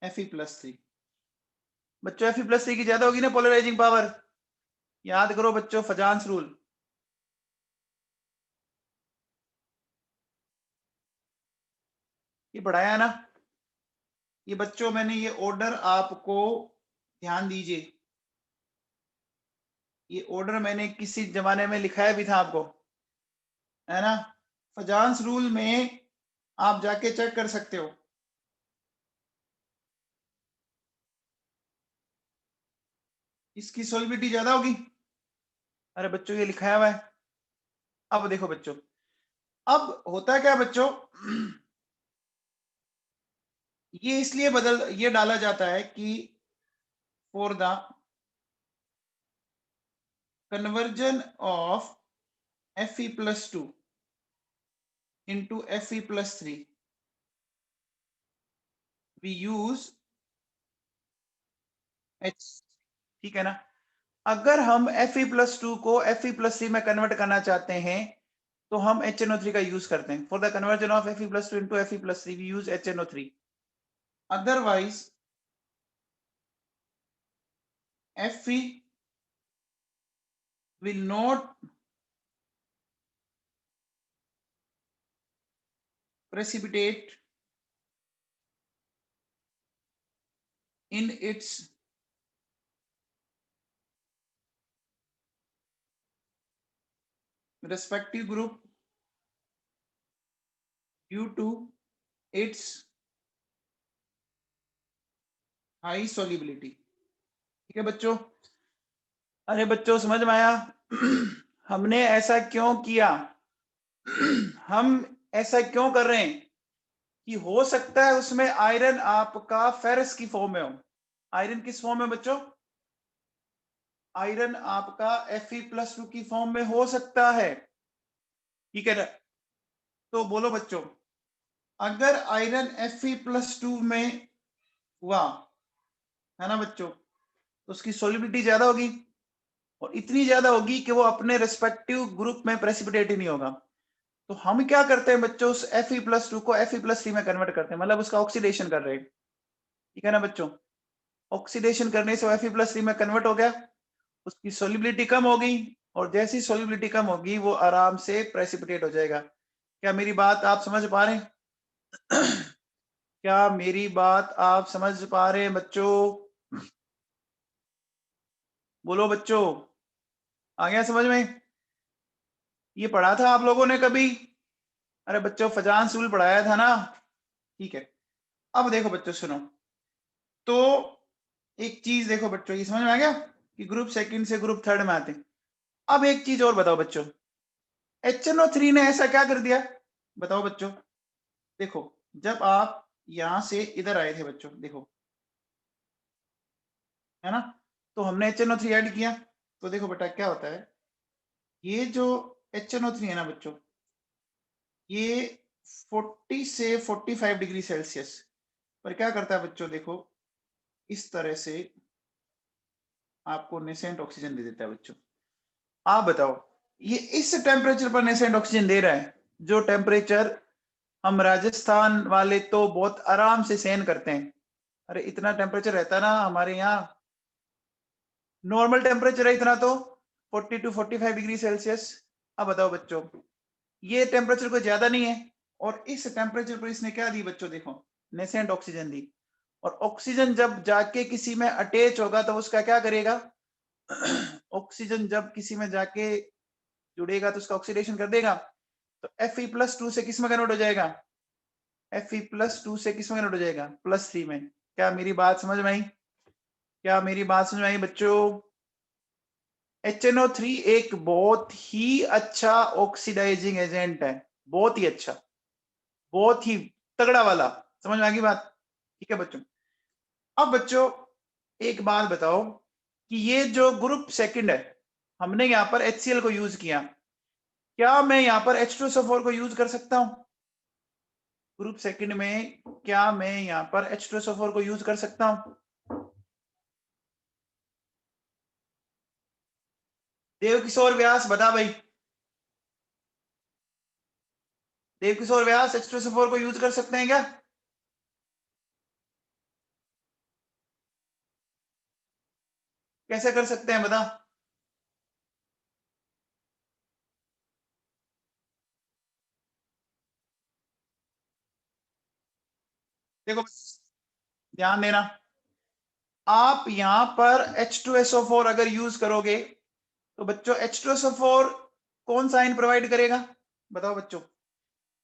Fe+3 बच्चों, Fe+3 की ज्यादा होगी ना पोलराइजिंग पावर। याद करो बच्चों फजान्स रूल। ये पढ़ाया ना ये बच्चों, मैंने ये ऑर्डर आपको, ध्यान दीजिए, ये ऑर्डर मैंने किसी जमाने में लिखाया भी था आपको, है ना। फजान्स रूल में आप जाके चेक कर सकते हो। इसकी सोलिबिलिटी ज्यादा होगी, अरे बच्चों ये लिखाया हुआ है। अब देखो बच्चों, अब होता क्या बच्चों, ये इसलिए ये डाला जाता है कि for the conversion of Fe+2 into Fe+3 we use H, ठीक है ना। अगर हम Fe+2 को Fe+3 में कन्वर्ट करना चाहते हैं तो हम HNO3 का यूज करते हैं। For the conversion of Fe+2 into Fe+3 we use HNO3, otherwise Fe will not precipitate in its respective group due to its high solubility। ठीक है बच्चों, अरे बच्चों समझ में आया हमने ऐसा क्यों किया, हम ऐसा क्यों कर रहे हैं कि हो सकता है उसमें आयरन आपका फेरस की फॉर्म में हो। आयरन किस फॉर्म में बच्चों, आयरन आपका Fe+2 की फॉर्म में हो सकता है, ठीक है ना। तो बोलो बच्चों, अगर आयरन Fe+2 में हुआ, है ना बच्चों, तो उसकी सोलिबिलिटी ज्यादा होगी, और इतनी ज्यादा होगी कि वो अपने रिस्पेक्टिव ग्रुप में प्रेसिपिटेट ही नहीं होगा। तो हम क्या करते हैं बच्चों, उस Fe+2 को Fe+3 में कन्वर्ट करते हैं, मतलब उसका ऑक्सीडेशन कर रहे हैं, ठीक है ना बच्चों। ऑक्सीडेशन करने से Fe+3 में कन्वर्ट हो गया, उसकी सोलिबिलिटी कम हो गई, और जैसी सॉल्युबिलिटी कम होगी वो आराम से प्रेसिपिटेट हो जाएगा। क्या मेरी बात आप समझ पा रहे हैं? क्या मेरी बात आप समझ पा रहे हैं बच्चों? बोलो बच्चों, आ गया समझ में? ये पढ़ा था आप लोगों ने कभी? अरे बच्चों फजान स्कूल पढ़ाया था ना? ठीक है। अब देखो बच्चों सुनो, तो एक चीज देखो बच्चों, ये समझ में आ गया कि ग्रुप सेकंड से ग्रुप थर्ड में आते हैं। अब एक चीज और बताओ बच्चों, HNO3 ने ऐसा क्या कर दिया? बताओ बच्चों। देखो, जब आप यहां से इधर आए थे बच्चों, देखो है ना, तो हमने HNO3 ऐड किया, तो देखो बेटा क्या होता है, ये जो HNO3 है ना बच्चों, ये 40 से 45 डिग्री सेल्सियस पर क्या करता है बच्चों, देखो इस तरह से आपको नेसेंट ऑक्सीजन दे देता है बच्चों। आप बताओ, ये इस टेम्परेचर पर नेसेंट ऑक्सीजन दे रहा है, जो टेम्परेचर हम राजस्थान वाले तो बहुत आराम से सहन करते हैं। अरे इतना टेम्परेचर रहता ना हमारे यहाँ, नॉर्मल टेम्परेचर है इतना तो 40 टू 45 डिग्री सेल्सियस। अब बताओ बच्चों, ये टेम्परेचर कोई ज्यादा नहीं है, और इस टेम्परेचर पर इसने क्या दी बच्चों, देखो नेसेंट ऑक्सीजन दी। और ऑक्सीजन जब जाके किसी में अटैच होगा तो उसका क्या करेगा? ऑक्सीजन जब किसी में जाके जुड़ेगा तो उसका ऑक्सीडेशन कर देगा, तो Fe+2 से किस में कन्वर्ट हो जाएगा? Fe+2 से किस में कन्वर्ट हो जाएगा? +3 में। क्या मेरी बात समझ में आई? क्या मेरी बात समझ में आई बच्चों? HNO3 एक बहुत ही अच्छा ऑक्सीडाइजिंग एजेंट है, बहुत ही अच्छा, बहुत ही तगड़ा वाला। समझ में आ गई बात? ठीक है बच्चों। अब बच्चों एक बात बताओ कि ये जो ग्रुप सेकंड है, हमने यहाँ पर HCl को यूज किया, क्या मैं यहाँ पर H2SO4 को यूज कर सकता हूँ? ग्रुप सेकंड में क्या मैं यहाँ पर H2SO4 को यूज कर सकता हूँ? देवकिशोर व्यास बता भाई, देवकिशोर व्यास H2SO4 को यूज कर सकते हैं क्या? कैसे कर सकते हैं बता? देखो ध्यान देना, आप यहां पर H2SO4 अगर यूज करोगे तो बच्चों H2SO4 कौन सा आयन प्रोवाइड करेगा? बताओ बच्चों,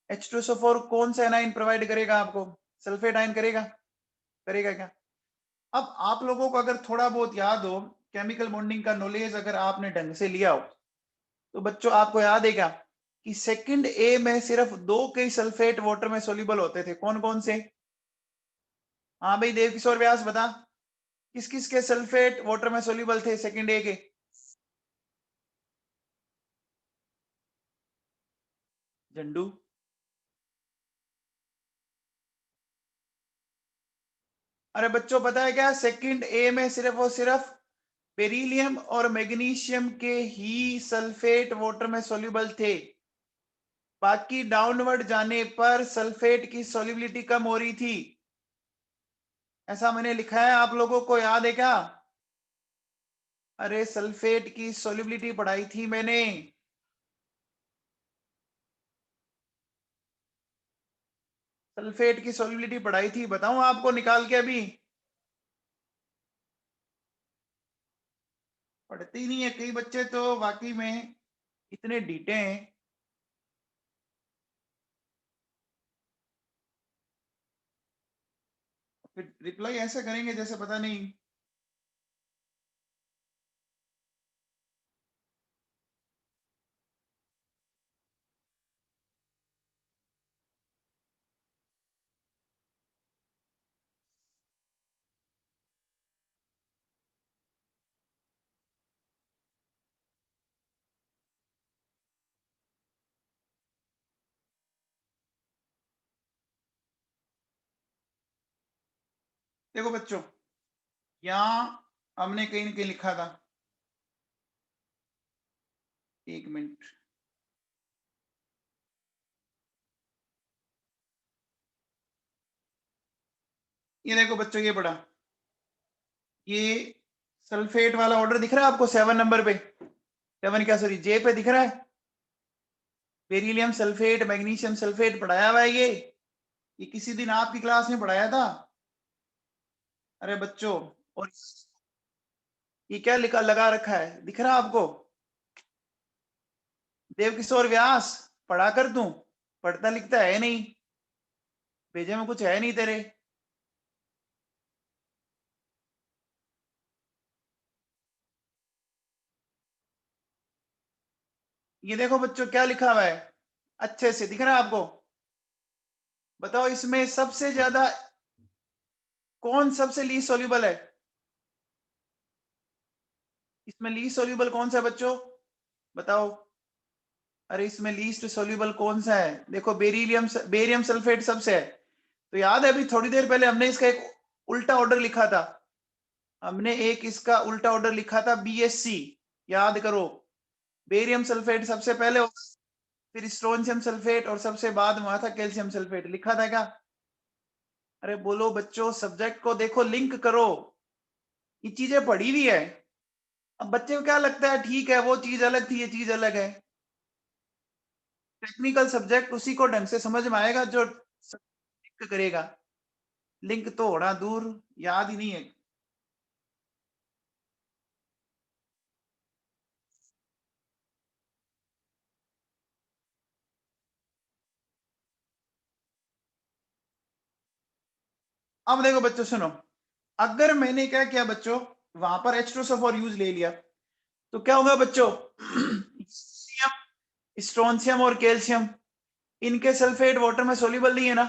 H2SO4 कौन सा आयन प्रोवाइड करेगा आपको? सल्फेट आयन करेगा? करेगा क्या? अब आप लोगों को अगर थोड़ा बहुत याद हो, केमिकल बॉन्डिंग का नॉलेज अगर आपने ढंग से लिया हो, तो बच्चों आपको याद है क्या कि सेकंड ए में सिर्फ 2 के सल्फेट वाटर में सोल्यूबल होते थे, कौन कौन से? हाँ भाई देवकिशोर व्यास बता, किस किस के सल्फेट वाटर में सोल्यूबल थे सेकंड ए के? झंडू। अरे बच्चों पता है क्या, सेकंड ए में सिर्फ और सिर्फ बेरिलियम और मैग्नीशियम के ही सल्फेट वाटर में सोल्यूबल थे, बाकी डाउनवर्ड जाने पर सल्फेट की सोल्युबिलिटी कम हो रही थी। ऐसा मैंने लिखा है, आप लोगों को याद है क्या? अरे सल्फेट की सोल्युबिलिटी पढ़ाई थी मैंने। सल्फेट की सोल्युबिलिटी पढ़ाई थी, बताऊं आपको निकाल के अभी? पढ़ते ही नहीं है कई बच्चे तो वाकई में, इतने डीटे हैं। फिर रिप्लाई ऐसे करेंगे जैसे पता नहीं। देखो बच्चों, यहाँ हमने कहीं न कहीं लिखा था, एक मिनट, ये देखो बच्चों, ये पढ़ा, ये सल्फेट वाला ऑर्डर दिख रहा है आपको 7 नंबर पे? क्या सॉरी जे पे दिख रहा है, बेरिलियम सल्फेट, मैग्नीशियम सल्फेट पढ़ाया हुआ है ये किसी दिन आपकी क्लास में पढ़ाया था। अरे बच्चों, और ये क्या लिखा लगा रखा है, दिख रहा आपको? देव किशोर व्यास, पढ़ा कर दूं? पढ़ता लिखता है नहीं, भेजे में कुछ है नहीं तेरे। ये देखो बच्चों क्या लिखा हुआ है, अच्छे से दिख रहा है आपको? बताओ इसमें सबसे ज्यादा कौन सबसे लीस्ट सॉल्यूबल है? इसमें लीस्ट सॉल्यूबल कौन सा है बच्चों, बताओ? अरे इसमें लीस्ट सॉल्यूबल कौन सा है? देखो बेरियम सल्फेट सबसे है। तो याद है अभी थोड़ी देर पहले हमने इसका एक उल्टा ऑर्डर लिखा था, हमने एक इसका उल्टा ऑर्डर लिखा था BSC, याद करो। बेरियम सल्फेट सबसे पहले, फिर स्ट्रोंशियम सल्फेट, और सबसे बाद में था कैल्शियम सल्फेट, लिखा था क्या? अरे बोलो बच्चों, सब्जेक्ट को देखो, लिंक करो, ये चीजें पढ़ी हुई है। अब बच्चे को क्या लगता है, ठीक है वो चीज अलग थी ये चीज अलग है। टेक्निकल सब्जेक्ट उसी को ढंग से समझ में आएगा जो लिंक करेगा, लिंक तो होना दूर, याद ही नहीं है। अब देखो बच्चों सुनो, अगर मैंने क्या किया बच्चों, वहां पर H2SO4 यूज ले लिया, तो क्या होगा बच्चों? स्ट्रोंशियम और कैल्शियम, इनके सल्फेट वाटर में सोल्यूबल नहीं है ना?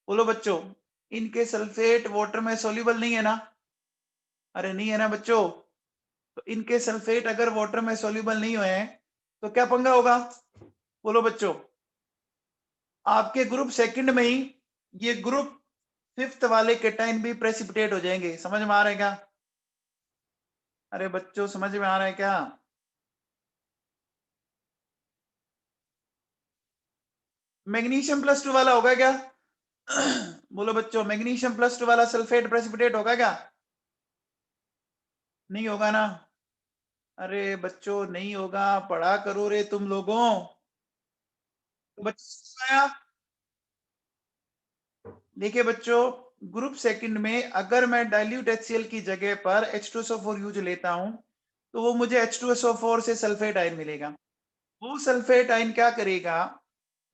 बोलो बच्चों, इनके सल्फेट वाटर में सोल्यूबल नहीं है ना? अरे नहीं है ना बच्चों? तो इनके सल्फेट अगर वाटर में सोल्यूबल नहीं हुए हैं तो क्या पंगा होगा? बोलो बच्चों, आपके ग्रुप सेकंड में ही ये ग्रुप फिफ्थ वाले केटाइन भी प्रेसिपिटेट हो जाएंगे, समझ में आ रहा है क्या? अरे बच्चों समझ में आ रहा है क्या? मैग्नीशियम प्लस टू वाला होगा क्या? बोलो बच्चों, मैग्नीशियम प्लस टू वाला सल्फेट प्रेसिपिटेट होगा क्या? नहीं होगा ना? अरे बच्चों नहीं होगा, पढ़ा करो रे तुम लोगों। तो बच्चों देखिए बच्चों, ग्रुप सेकंड में अगर मैं डाइल्यूट HCl की जगह पर H2SO4 यूज लेता हूं, तो वो मुझे H2SO4 से सल्फेट आयन मिलेगा। वो सल्फेट आयन क्या करेगा,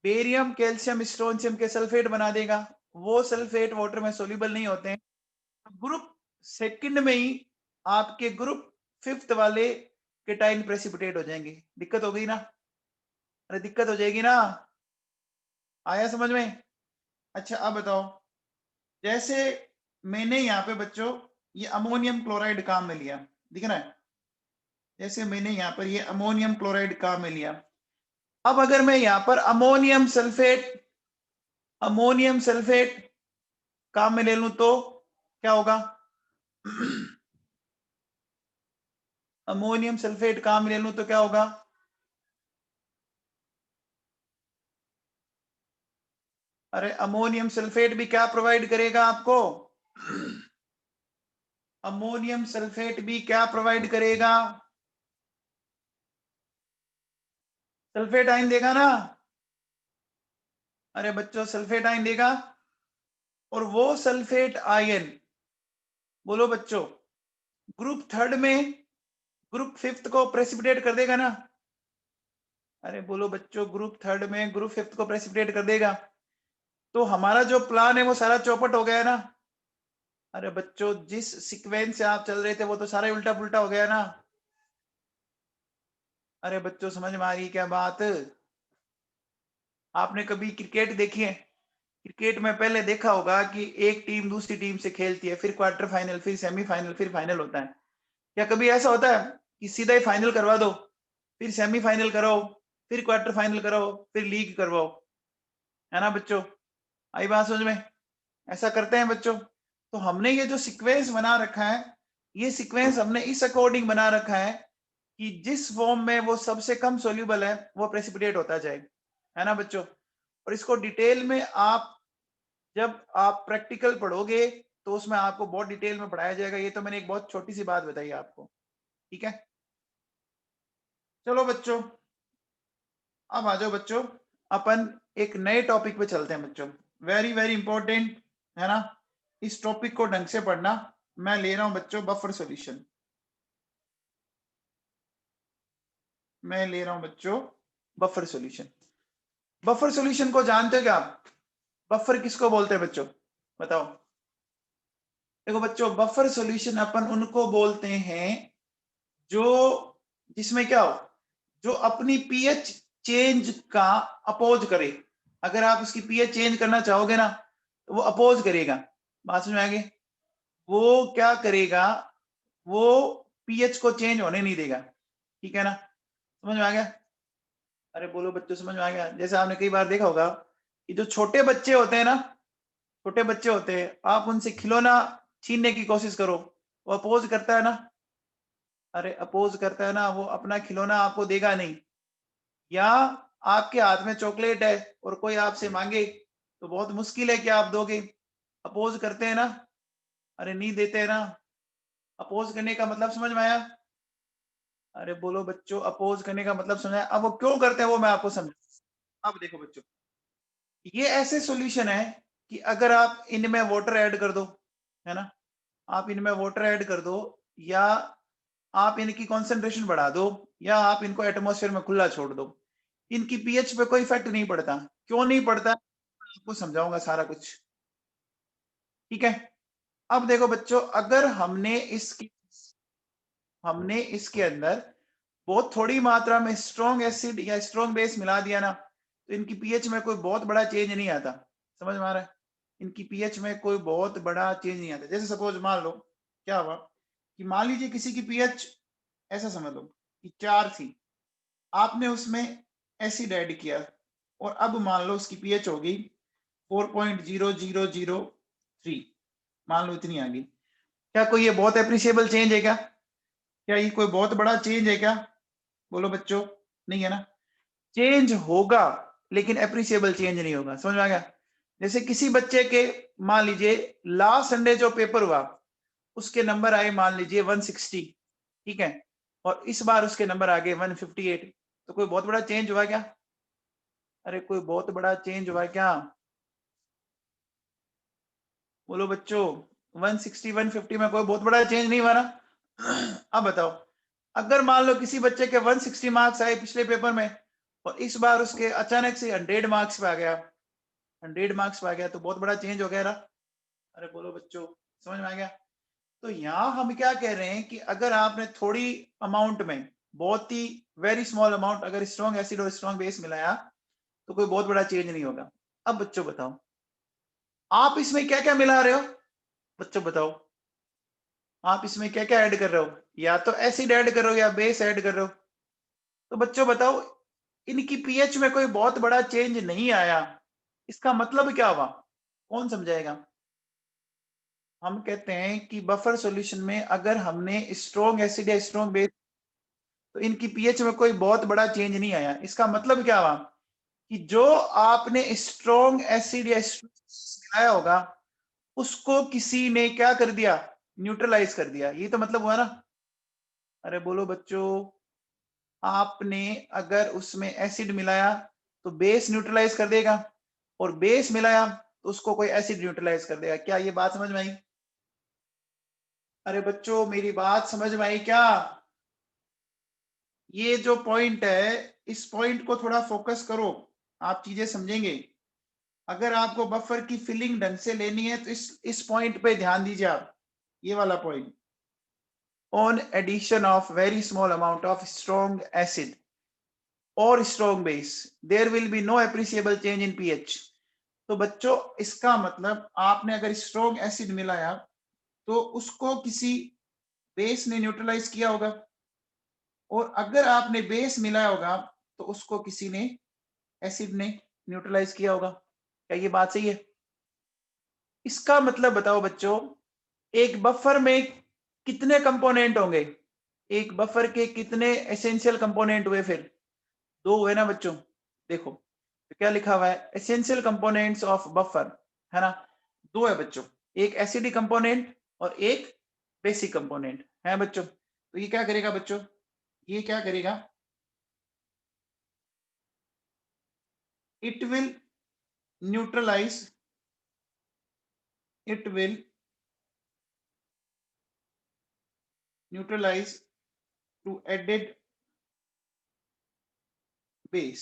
बेरियम कैल्शियम स्ट्रोंशियम के सल्फेट बना देगा। वो सल्फेट वाटर में सोल्यूबल नहीं होते हैं। ग्रुप सेकंड में ही आपके ग्रुप फिफ्थ वाले केटाइन प्रेसिपिटेट हो जाएंगे। दिक्कत हो गई ना? अरे दिक्कत हो जाएगी ना? आया समझ में? अच्छा अब बताओ, जैसे मैंने यहाँ पे बच्चों ये अमोनियम क्लोराइड काम में लिया, दिख रहा है? जैसे मैंने यहाँ पर ये अमोनियम क्लोराइड काम में लिया, अब अगर मैं यहाँ पर अमोनियम सल्फेट काम में ले लूं तो क्या होगा? अमोनियम सल्फेट काम में ले लूं तो क्या होगा? अरे अमोनियम सल्फेट भी क्या प्रोवाइड करेगा आपको? अमोनियम सल्फेट भी क्या प्रोवाइड करेगा? सल्फेट आयन देगा ना? अरे बच्चों सल्फेट आयन देगा, और वो सल्फेट आयन, बोलो बच्चों, ग्रुप थर्ड में ग्रुप फिफ्थ को प्रेसिपिटेट कर देगा ना? अरे बोलो बच्चों, ग्रुप थर्ड में ग्रुप फिफ्थ को प्रेसिपिटेट कर देगा। तो हमारा जो प्लान है वो सारा चौपट हो गया ना? अरे बच्चों, जिस सीक्वेंस से आप चल रहे थे वो तो सारा उल्टा पुल्टा हो गया ना? अरे बच्चों समझ में आ रही है क्या बात? आपने कभी क्रिकेट देखी है? क्रिकेट में पहले देखा होगा कि एक टीम दूसरी टीम से खेलती है, फिर क्वार्टर फाइनल, फिर सेमीफाइनल, फिर फाइनल होता है। क्या कभी ऐसा होता है कि सीधा ही फाइनल करवा दो, फिर सेमीफाइनल कराओ, फिर क्वार्टर फाइनल कराओ, फिर लीग करवाओ? है ना बच्चों? आई बात समझ में? ऐसा करते हैं बच्चों। तो हमने ये जो सीक्वेंस बना रखा है, ये सीक्वेंस हमने इस अकॉर्डिंग बना रखा है कि जिस फॉर्म में वो सबसे कम सोल्यूबल है वो प्रेसिपिटेट होता जाए, है ना बच्चों? और इसको डिटेल में आप जब आप प्रैक्टिकल पढ़ोगे तो उसमें आपको बहुत डिटेल में पढ़ाया जाएगा। ये तो मैंने एक बहुत छोटी सी बात बताई आपको, ठीक है? चलो बच्चों, अब आ जाओ बच्चों, अपन एक नए टॉपिक पे चलते हैं बच्चों। वेरी वेरी इंपॉर्टेंट है ना, इस टॉपिक को ढंग से पढ़ना। मैं ले रहा हूं बच्चों बफर सॉल्यूशन। मैं ले रहा हूं बच्चों बफर सॉल्यूशन। बफर सॉल्यूशन को जानते हो क्या आप? बफर किसको बोलते हैं बच्चों, बताओ। देखो बच्चों, बफर सॉल्यूशन अपन उनको बोलते हैं जो, जिसमें क्या हो, जो अपनी पीएच चेंज का अपोज करे। अगर आप उसकी पीएच चेंज करना चाहोगे ना, तो वो अपोज करेगा। बात समझ में आ गई? वो क्या करेगा, वो पीएच को चेंज होने नहीं देगा। ठीक है ना, समझ में आ गया? अरे बोलो बच्चों, समझ में आ गया? जैसे आपने कई बार देखा होगा कि जो छोटे बच्चे होते हैं ना, छोटे बच्चे होते हैं, आप उनसे खिलौना छीनने की कोशिश करो, वो अपोज करता है ना। अरे अपोज करता है ना, वो अपना खिलौना आपको देगा नहीं। या आपके हाथ में चॉकलेट है और कोई आपसे मांगे, तो बहुत मुश्किल है कि आप दोगे। अपोज करते हैं ना, अरे नहीं देते हैं ना। अपोज करने का मतलब समझ में आया? अरे बोलो बच्चों, अपोज करने का मतलब समझ आया? अब वो क्यों करते हैं वो मैं आपको समझा। अब देखो बच्चों, ये ऐसे सॉल्यूशन है कि अगर आप इनमें वाटर ऐड कर दो, है ना, आप इनमें वाटर ऐड कर दो, या आप इनकी कॉन्सेंट्रेशन बढ़ा दो, या आप इनको एटमॉस्फेयर में खुला छोड़ दो, इनकी पीएच पे कोई इफेक्ट नहीं पड़ता। क्यों नहीं पड़ता, मैं आपको समझाऊंगा सारा कुछ। ठीक है, अब देखो बच्चों, अगर हमने इसके अंदर बहुत थोड़ी मात्रा में स्ट्रॉन्ग एसिड या स्ट्रॉन्ग बेस मिला दिया ना, तो इनकी पीएच में कोई बहुत बड़ा चेंज नहीं आता। समझ में आ रहा है? इनकी पीएच में कोई बहुत बड़ा चेंज नहीं आता। जैसे सपोज मान लो क्या हुआ कि मान लीजिए किसी की पीएच, ऐसा समझ लो कि 4 थी, आपने उसमें एसिड ऐड किया, और अब मान लो उसकी पीएच होगी 4.0003, मान लो इतनी आ गई। क्या कोई ये बहुत एप्रिसिएबल चेंज है क्या? क्या ये कोई बहुत बड़ा चेंज है क्या? बोलो बच्चों, नहीं है ना। चेंज होगा लेकिन एप्रिसिएबल चेंज नहीं होगा। समझ में आ गया? जैसे किसी बच्चे के, मान लीजिए लास्ट संडे जो पेपर हुआ, उसके नंबर आए मान लीजिए 160, ठीक है, और इस बार उसके नंबर आ गए 158, तो कोई बहुत बड़ा चेंज हुआ क्या? अरे कोई बहुत बड़ा चेंज हुआ क्या? बोलो बच्चों, 160 150 में कोई बहुत बड़ा चेंज नहीं हुआ ना। अब बताओ, अगर मान लो किसी बच्चे के 160 मार्क्स आए पिछले पेपर में, और इस बार उसके अचानक से 100 मार्क्स पे आ गया, 100 मार्क्स पे आ गया, तो बहुत बड़ा चेंज हो गया ना। अरे बोलो बच्चों, समझ में आ गया? तो यहाँ हम क्या कह रहे हैं कि अगर आपने थोड़ी अमाउंट में, बहुत ही वेरी स्मॉल अमाउंट, अगर स्ट्रॉन्ग एसिड और स्ट्रॉन्ग बेस मिलाया, तो कोई बहुत बड़ा चेंज नहीं होगा। अब बच्चों बताओ, आप इसमें क्या क्या मिला रहे हो? बच्चों बताओ, आप इसमें क्या क्या ऐड कर रहे हो? या तो एसिड ऐड कर रहे हो या बेस ऐड कर रहे हो। तो बच्चों बताओ, इनकी पीएच में कोई बहुत बड़ा चेंज नहीं आया, इसका मतलब क्या हुआ? कौन समझाएगा? हम कहते हैं कि बफर सॉल्यूशन में अगर हमने स्ट्रॉन्ग एसिड या स्ट्रॉन्ग बेस, तो इनकी पीएच में कोई बहुत बड़ा चेंज नहीं आया। इसका मतलब क्या हुआ कि जो आपने स्ट्रॉन्ग एसिड या मिलाया होगा, उसको किसी ने क्या कर दिया, न्यूट्रलाइज कर दिया। ये तो मतलब हुआ ना। अरे बोलो बच्चों, आपने अगर उसमें एसिड मिलाया तो बेस न्यूट्रलाइज कर देगा, और बेस मिलाया तो उसको कोई एसिड न्यूट्रलाइज कर देगा। क्या ये बात समझ में आई? अरे बच्चों, मेरी बात समझ में आई क्या? ये जो पॉइंट है, इस पॉइंट को थोड़ा फोकस करो, आप चीजें समझेंगे। अगर आपको बफर की फिलिंग ढंग से लेनी है, तो इस पॉइंट पे ध्यान दीजिए आप, ये वाला point. On addition of very small amount of strong acid और strong base, there will be no appreciable change in pH. तो बच्चों, इसका मतलब आपने अगर स्ट्रॉन्ग एसिड मिलाया, तो उसको किसी बेस ने न्यूट्रलाइज किया होगा, और अगर आपने बेस मिलाया होगा, तो उसको किसी ने, एसिड ने न्यूट्रलाइज किया होगा। क्या ये बात सही है? इसका मतलब बताओ बच्चों, एक बफर में कितने कंपोनेंट होंगे? एक बफर के कितने एसेंशियल कंपोनेंट हुए फिर? 2 हुए ना बच्चों। देखो तो क्या लिखा हुआ है, एसेंशियल कंपोनेंट्स ऑफ बफर, है ना। 2 है बच्चों, एक एसिडिक कंपोनेंट और एक बेसिक कंपोनेंट है बच्चों। तो ये क्या करेगा बच्चों, ये क्या करेगा, it will neutralize to added base.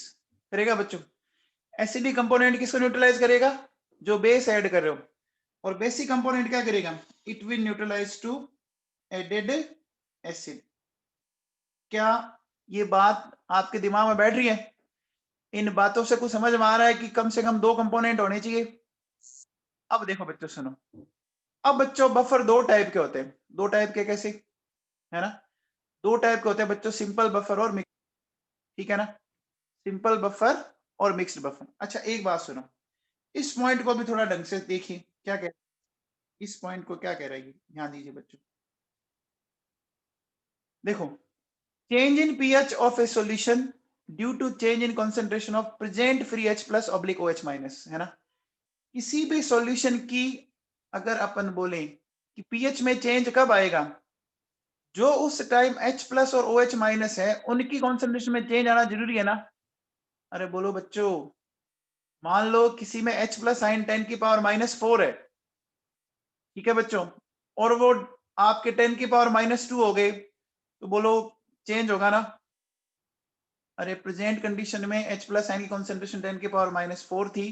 करेगा बच्चों? एसिडिक कंपोनेंट किसको न्यूट्रलाइज करेगा? जो बेस ऐड कर रहे हो। और बेसिक कंपोनेंट क्या करेगा? It will neutralise to added acid. क्या ये बात आपके दिमाग में बैठ रही है? इन बातों से कुछ समझ में आ रहा है कि कम से कम 2 कंपोनेंट होने चाहिए? अब देखो बच्चों सुनो, अब बच्चों बफर 2 टाइप के होते हैं। 2 टाइप के कैसे, है ना? 2 टाइप के होते हैं बच्चों, सिंपल बफर और मिक्स, ठीक है ना? सिंपल बफर और मिक्स्ड बफर। अच्छा एक बात सुनो, इस पॉइंट को भी थोड़ा ढंग से देखिए, क्या कह, इस पॉइंट को क्या कह रहा है, ध्यान दीजिए बच्चों। देखो, change in pH of a solution due to change in concentration of present free H plus oblique OH minus, है ना? किसी भी सॉल्यूशन की अगर अपन बोले कि पीएच में चेंज कब आएगा, जो उस टाइम H प्लस और OH माइनस है उनकी कॉन्सेंट्रेशन में चेंज आना जरूरी है ना? अरे बोलो बच्चों, मान लो किसी में H प्लस आइन 10 की पावर -4 है, ठीक है बच्चों, और वो आपके 10 की पावर -2 हो गए, तो बोलो चेंज होगा ना? अरे प्रेजेंट कंडीशन में H प्लस आइन की कॉन्सेंट्रेशन 10 की पावर -4 थी,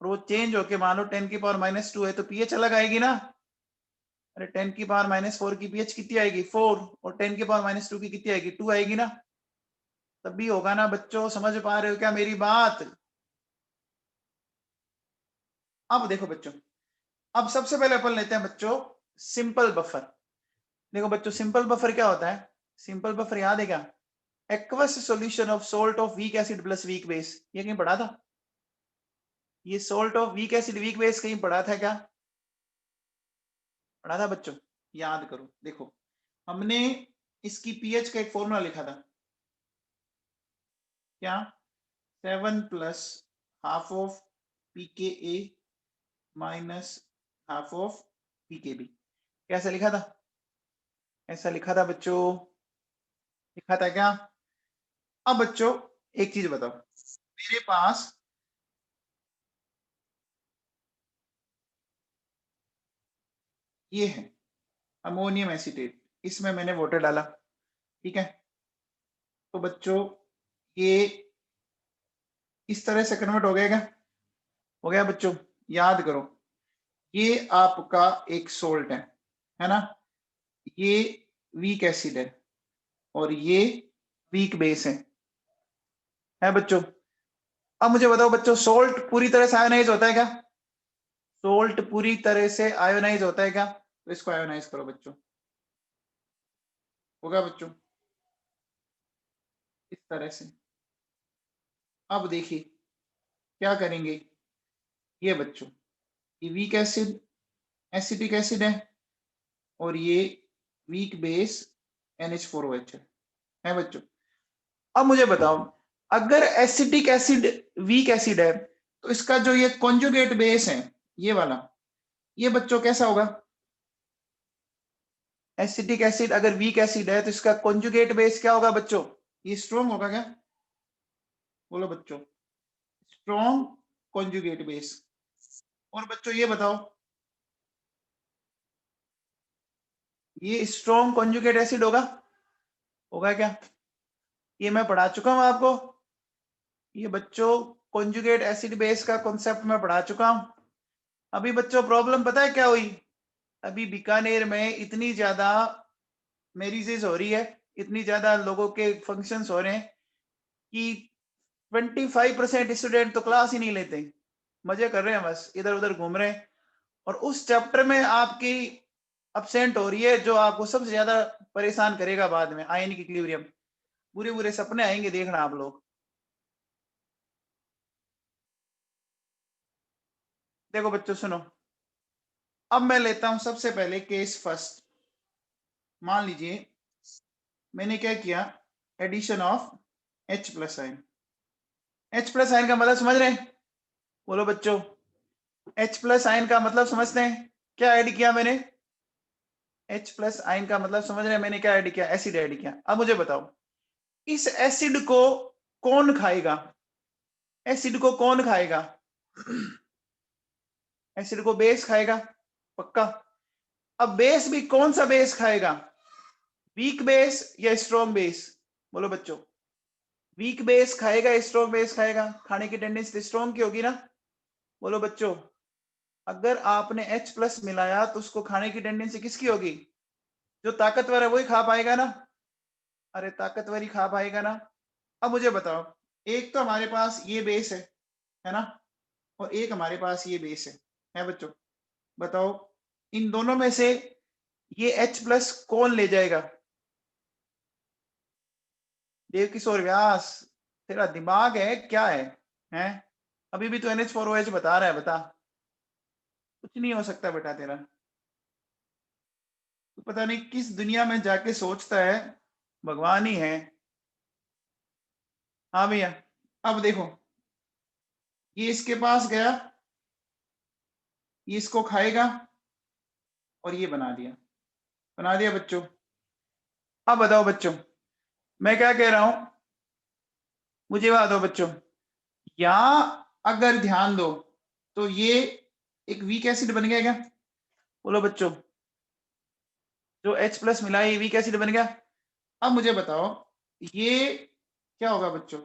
और वो चेंज होके मान लो 10 की पावर -2 है, तो पीएच अलग आएगी ना? अरे 10 की पावर -4 की पीएच कितनी आएगी? 4, और 10 की पावर -2 की कितनी आएगी? 2 आएगी ना? तब भी होगा ना बच्चों? समझ पा रहे हो क्या मेरी बात? अब देखो बच्चों, अब सबसे पहले अपन लेते हैं बच्चों सिंपल बफर। देखो बच्चों, सिंपल बफर क्या होता है? सिंपल बफर याद है क्या? Aqueous solution of salt of weak acid plus weak base. ये कहीं पढ़ा था? ये salt of weak acid weak base कहीं पढ़ा था क्या? पढ़ा था बच्चों? याद करो, देखो हमने इसकी पीएच का एक फॉर्मूला लिखा था, क्या? 7 plus half of pKa minus half of pKb। कैसे लिखा था? ऐसा लिखा था बच्चों, लिखा था क्या? अब बच्चों एक चीज बताओ, मेरे पास ये है अमोनियम एसीटेट, इसमें मैंने वाटर डाला, ठीक है? तो बच्चों ये इस तरह से कन्वर्ट हो गया क्या? हो गया बच्चों? याद करो, ये आपका एक सोल्ट है ना? ये वीक एसिड है और ये वीक बेस है बच्चों? अब मुझे बताओ बच्चों, सोल्ट पूरी तरह से आयोनाइज होता है क्या? सोल्ट पूरी तरह से आयोनाइज होता है क्या? तो इसको आयोनाइज करो बच्चों, होगा बच्चों इस तरह से। अब देखिए क्या करेंगे, ये बच्चों ये वीक एसिड एसिटिक एसिड है और ये वीक बेस NH4OH है बच्चों। अब मुझे बताओ, अगर एसिटिक एसिड वीक एसिड है तो इसका जो ये कॉन्जुगेट बेस है, ये वाला, ये बच्चों कैसा होगा? एसिटिक एसिड अगर वीक एसिड है तो इसका कॉन्जुगेट बेस क्या होगा बच्चों? ये स्ट्रॉन्ग होगा क्या? बोलो बच्चों, स्ट्रॉन्ग कॉन्जुगेट बेस। और बच्चों ये बताओ, ये स्ट्रॉन्ग कॉन्जुगेट एसिड होगा? होगा क्या? ये मैं पढ़ा चुका हूं आपको, ये बच्चों कॉन्जुगेट एसिड बेस का कॉन्सेप्ट मैं पढ़ा चुका हूं। अभी बच्चों प्रॉब्लम पता है क्या हुई? अभी बीकानेर में इतनी ज्यादा मैरिजेस हो रही है, इतनी ज्यादा लोगों के फंक्शंस हो रहे हैं कि 25% स्टूडेंट तो क्लास ही नहीं लेते, मजे कर रहे हैं, बस इधर उधर घूम रहे हैं। और उस चैप्टर में आपकी अपसेंट हो रही है, जो आपको सबसे ज्यादा परेशान करेगा बाद में, आयनिक इक्विलिब्रियम। बुरे बुरे सपने आएंगे, देखना आप लोग। देखो बच्चों सुनो, अब मैं लेता हूं सबसे पहले केस फर्स्ट। मान लीजिए मैंने क्या किया, addition of H plus ion. H plus ion का मतलब समझ रहे हैं? बोलो बच्चों, H प्लस आयन का मतलब समझते हैं? क्या ऐड किया मैंने? H प्लस आयन का मतलब समझ रहे हैं मैंने क्या ऐड किया? एसिड ऐड किया। अब मुझे बताओ, इस एसिड को कौन खाएगा? एसिड को कौन खाएगा? एसिड को बेस खाएगा, पक्का। अब बेस भी कौन सा बेस खाएगा? वीक बेस या स्ट्रॉन्ग बेस? बोलो बच्चों। वीक बेस खाएगा, स्ट्रॉन्ग बेस खाएगा? खाने की टेंडेंसी स्ट्रॉन्ग की होगी ना? बोलो बच्चों। अगर आपने H+ मिलाया तो उसको खाने की टेंडेंसी किसकी होगी? जो ताकतवर है वही खा पाएगा ना? अरे ताकतवर ही खा पाएगा ना? अब मुझे बताओ, एक तो हमारे पास ये बेस है ना, और एक हमारे पास ये बेस है बच्चों। बताओ इन दोनों में से ये H+ कौन ले जाएगा? देव किशोर व्यास, तेरा दिमाग है क्या है? अभी भी तो NH4OH बता रहा है, बता। कुछ नहीं हो सकता बेटा तेरा। तो पता नहीं किस दुनिया में जाके सोचता है, भगवान ही है। हाँ भैया, अब देखो, ये इसके पास गया, ये इसको खाएगा और ये बना दिया बच्चों। अब बताओ बच्चों, मैं क्या कह रहा हूं, मुझे बात दो बच्चों। यहां अगर ध्यान दो तो ये एक वीक एसिड बन गया क्या? बोलो बच्चों। जो H+ मिला ये वीक एसिड बन गया। अब मुझे बताओ ये क्या होगा बच्चों?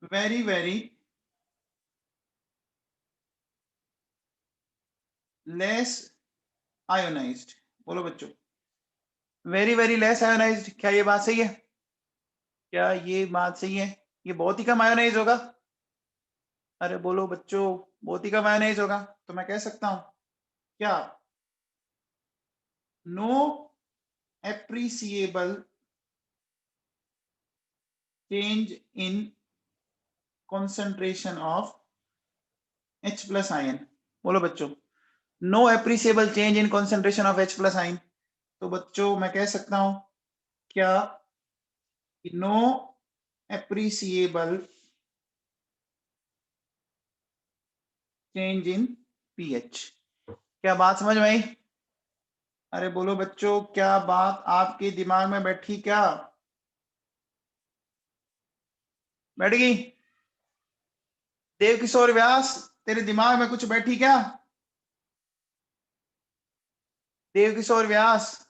Very very less ionised. बोलो बच्चों। वेरी वेरी लेस आयोनाइज्ड, क्या ये बात सही है? क्या ये बात सही है? ये बहुत ही कम आयोनाइज होगा। अरे बोलो बच्चों, बहुत ही कम आयोनाइज होगा। तो मैं कह सकता हूं क्या no appreciable change in concentration of H+ ion? बोलो बच्चों। No appreciable change in concentration of H+ ion. तो बच्चों मैं कह सकता हूं क्या no appreciable change in pH. क्या बात समझ में आई? अरे बोलो बच्चों, क्या बात आपके दिमाग में बैठी क्या? बैठ गई? देव किशोर व्यास, तेरे दिमाग में कुछ बैठी क्या? देव किशोर व्यास,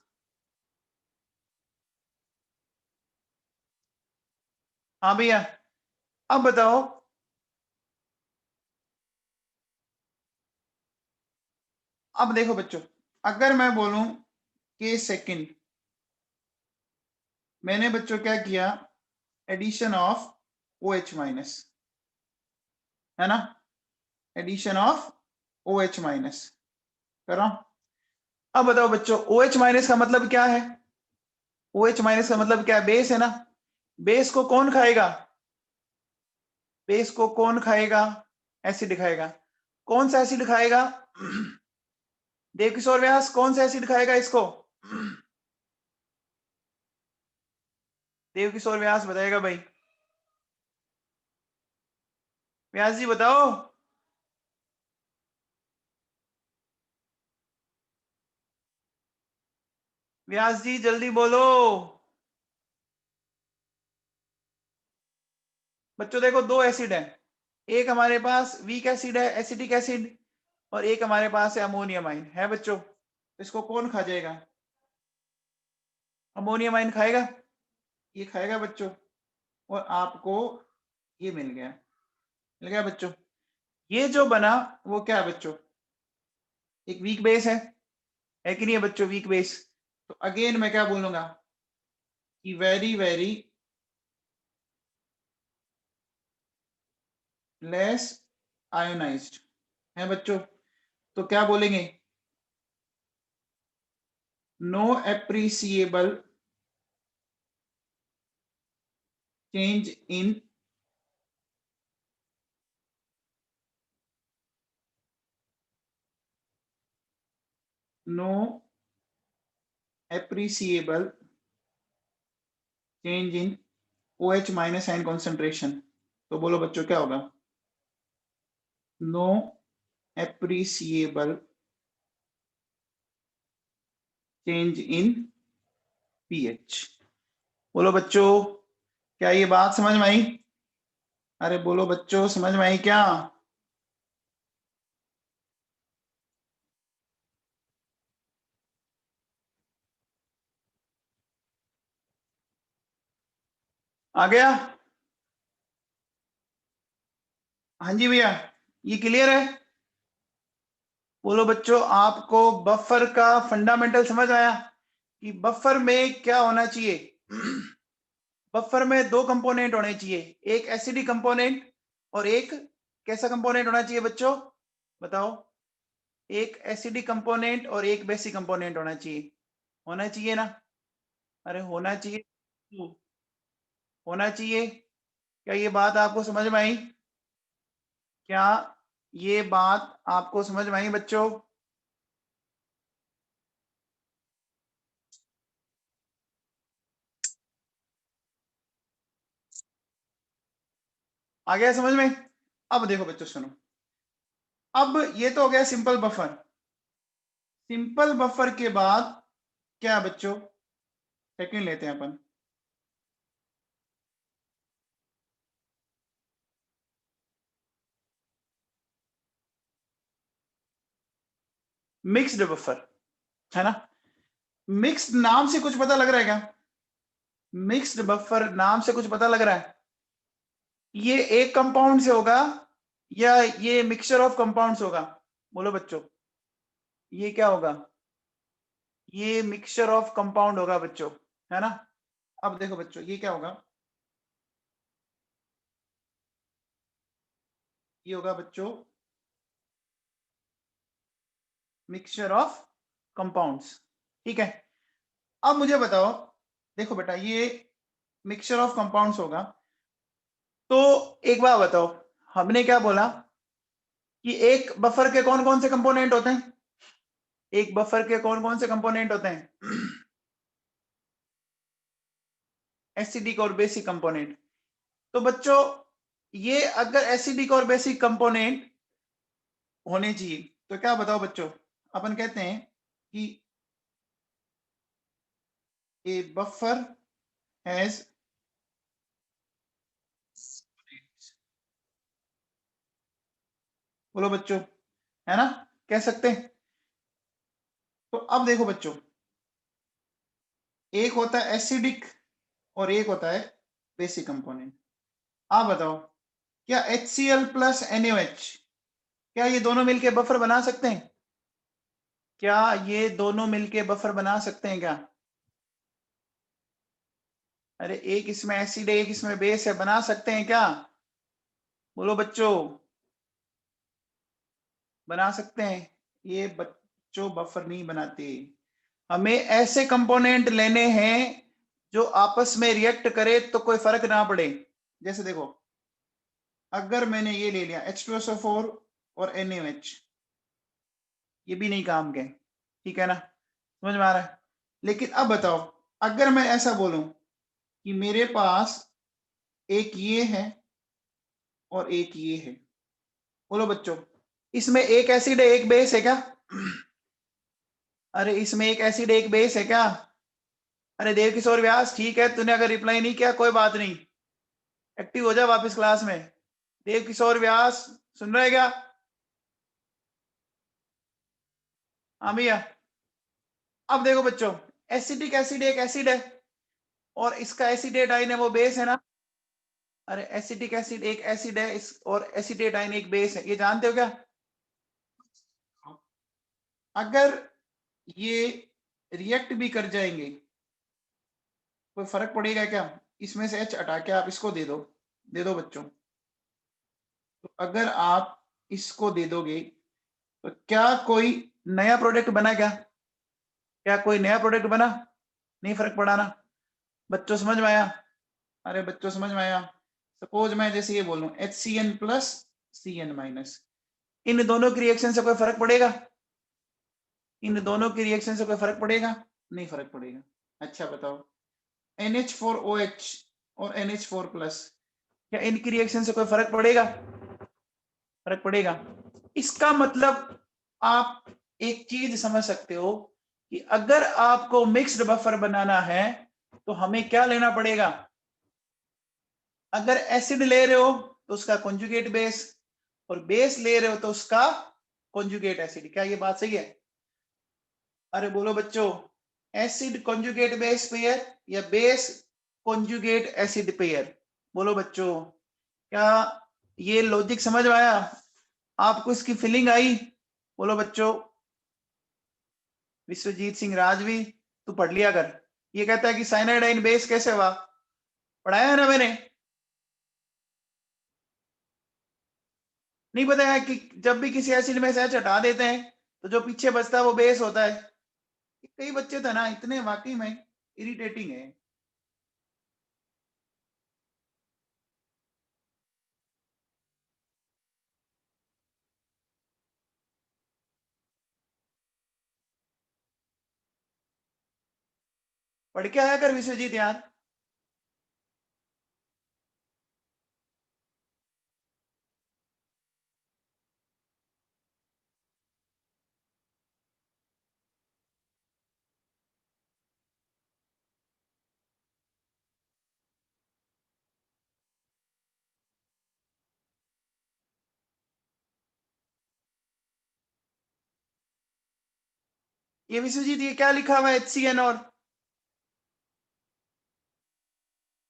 हाँ भैया। अब बताओ, अब देखो बच्चों, अगर मैं बोलूं के सेकंड, मैंने बच्चों क्या किया? एडिशन ऑफ OH-, है ना? एडिशन ऑफ OH- कर रहा हूं। अब बताओ बच्चों, OH- का मतलब क्या है? OH- का मतलब क्या है? बेस है ना? बेस को कौन खाएगा? बेस को कौन खाएगा? एसिड खाएगा। कौन सा एसिड खाएगा? देवकिशोर व्यास, कौन सा एसिड खाएगा इसको? देवकिशोर व्यास बताएगा भाई। व्यास जी बताओ। व्यास जी जल्दी बोलो। बच्चों देखो, दो एसिड है। एक हमारे पास वीक एसिड है, एसिडिक एसिड, और एक हमारे पास है अमोनियम आइन, है बच्चों। इसको कौन खा जाएगा? अमोनियम आइन खाएगा, ये खाएगा बच्चों। और आपको ये मिल गया बच्चों। ये जो बना वो क्या है बच्चों? एक वीक बेस है कि नहीं है बच्चों? Weak base. तो अगेन मैं क्या बोलूंगा कि वेरी वेरी लेस आयोनाइज्ड, है बच्चों। तो क्या बोलेंगे? No appreciable change in no appreciable change in OH- ion concentration. तो बोलो बच्चों क्या होगा? No appreciable change in pH. बोलो बच्चों, क्या ये बात समझ में आई? अरे बोलो बच्चों, समझ में आई क्या? आ गया? हाँ जी भैया, ये क्लियर है? बोलो बच्चों, आपको बफर का फंडामेंटल समझ आया कि बफर में क्या होना चाहिए? बफर में दो कंपोनेंट होने चाहिए, एक एसिडिक कंपोनेंट और एक कैसा कंपोनेंट होना चाहिए बच्चों? बताओ। एक एसिडिक कंपोनेंट और एक बेसिक कंपोनेंट होना चाहिए ना? अरे होना चाहिए, होना चाहिए। क्या ये बात आपको समझ में आई? क्या ये बात आपको समझ में आई बच्चों? आ गया समझ में? अब देखो बच्चों सुनो, अब ये तो हो गया सिंपल बफर। सिंपल बफर के बाद क्या बच्चों? सेकंड लेते हैं अपन। मिक्स्ड बफर, है ना? मिक्स्ड नाम से कुछ पता लग रहा है क्या? मिक्स्ड बफर नाम से कुछ पता लग रहा है? ये एक कंपाउंड से होगा या ये मिक्सचर ऑफ कंपाउंड्स होगा? बोलो बच्चों, ये क्या होगा? ये मिक्सचर ऑफ कंपाउंड होगा बच्चों, है ना? अब देखो बच्चों, ये क्या होगा? ये होगा बच्चों मिक्सचर ऑफ कंपाउंड्स। ठीक है, अब मुझे बताओ, देखो बेटा, ये मिक्सचर ऑफ कंपाउंड्स होगा, तो एक बात बताओ, हमने क्या बोला कि एक बफर के कौन कौन से कंपोनेंट होते हैं? एक बफर के कौन कौन से कंपोनेंट होते हैं? एसिडिक और बेसिक कंपोनेंट। तो बच्चों, ये अगर एसिडिक और बेसिक कंपोनेंट होने चाहिए, तो क्या बताओ बच्चों, अपन कहते हैं कि ए बफर हैज, बोलो बच्चों, है ना? कह सकते हैं। तो अब देखो बच्चों, एक होता है एसिडिक और एक होता है बेसिक कंपोनेंट। आप बताओ, क्या HCl प्लस NaOH, क्या ये दोनों मिलके बफर बना सकते हैं? क्या ये दोनों मिलके बफर बना सकते हैं क्या? अरे एक इसमें एसिड है, एक इसमें बेस है, बना सकते हैं क्या? बोलो बच्चों, बना सकते हैं? ये बच्चों बफर नहीं बनाते। हमें ऐसे कंपोनेंट लेने हैं जो आपस में रिएक्ट करे तो कोई फर्क ना पड़े। जैसे देखो, अगर मैंने ये ले लिया H2SO4 और NaOH, ये भी नहीं काम के, ठीक है ना? समझ में आ रहा है? लेकिन अब बताओ, अगर मैं ऐसा बोलूं कि मेरे पास एक ये है और एक ये है, बोलो बच्चों, इसमें एक एसिड है एक बेस है क्या? अरे इसमें एक एसिड एक बेस है क्या? अरे देव किशोर व्यास, ठीक है, तूने अगर रिप्लाई नहीं किया कोई बात नहीं, एक्टिव हो जा वापस क्लास में। देव किशोर व्यास, सुन रहे क्या? हाँ भैया। अब देखो बच्चों, एसिडिक एसिड एक एसिड है और इसका एसिडेट आइन है वो बेस है ना? अरे एसिडिक एसिड एक एसिड है इस और एसिडेट आइन एक बेस है, ये जानते हो क्या? अगर ये रिएक्ट भी कर जाएंगे, कोई फर्क पड़ेगा क्या? इसमें से H हटा के आप इसको दे दो बच्चों, तो अगर आप इसको दे दोगे तो क्या कोई नया प्रोडक्ट बना क्या? क्या कोई नया प्रोडक्ट बना? नहीं फर्क पड़ा ना? बच्चों समझ में आया? अरे बच्चों समझ में आया? सपोज मैं जैसे ये बोलूं HCN प्लस CN माइनस, इन दोनों की रिएक्शन से कोई फर्क पड़ेगा? इन दोनों की रिएक्शन से कोई फर्क पड़ेगा? नहीं फर्क पड़ेगा। अच्छा बताओ, NH4OH और NH4 प्लस, क्या इनकी रिएक्शन से कोई फर्क पड़ेगा? फर्क पड़ेगा। इसका मतलब आप एक चीज समझ सकते हो कि अगर आपको मिक्स्ड बफर बनाना है तो हमें क्या लेना पड़ेगा? अगर एसिड ले रहे हो तो उसका कॉन्जुगेट बेस, और बेस ले रहे हो तो उसका कॉन्जुगेट एसिड। क्या ये बात सही है? अरे बोलो बच्चों, एसिड कॉन्जुगेट बेस पेयर या बेस कॉन्जुगेट एसिड पेयर? बोलो बच्चों, क्या ये लॉजिक समझ में आया आपको? इसकी फीलिंग आई? बोलो बच्चों। विश्वजीत सिंह राजवी, तू पढ़ लिया कर। ये कहता है कि साइनाइडाइन बेस कैसे हुआ, पढ़ाया है ना मैंने? नहीं बताया कि जब भी किसी एसिड में से H हटा देते हैं तो जो पीछे बचता है वो बेस होता है। कई बच्चे थे ना इतने वाकई में इरिटेटिंग है। पढ़ के आया कर विश्वजीत यार। ये विश्वजीत ये क्या लिखा हुआ है HCN? और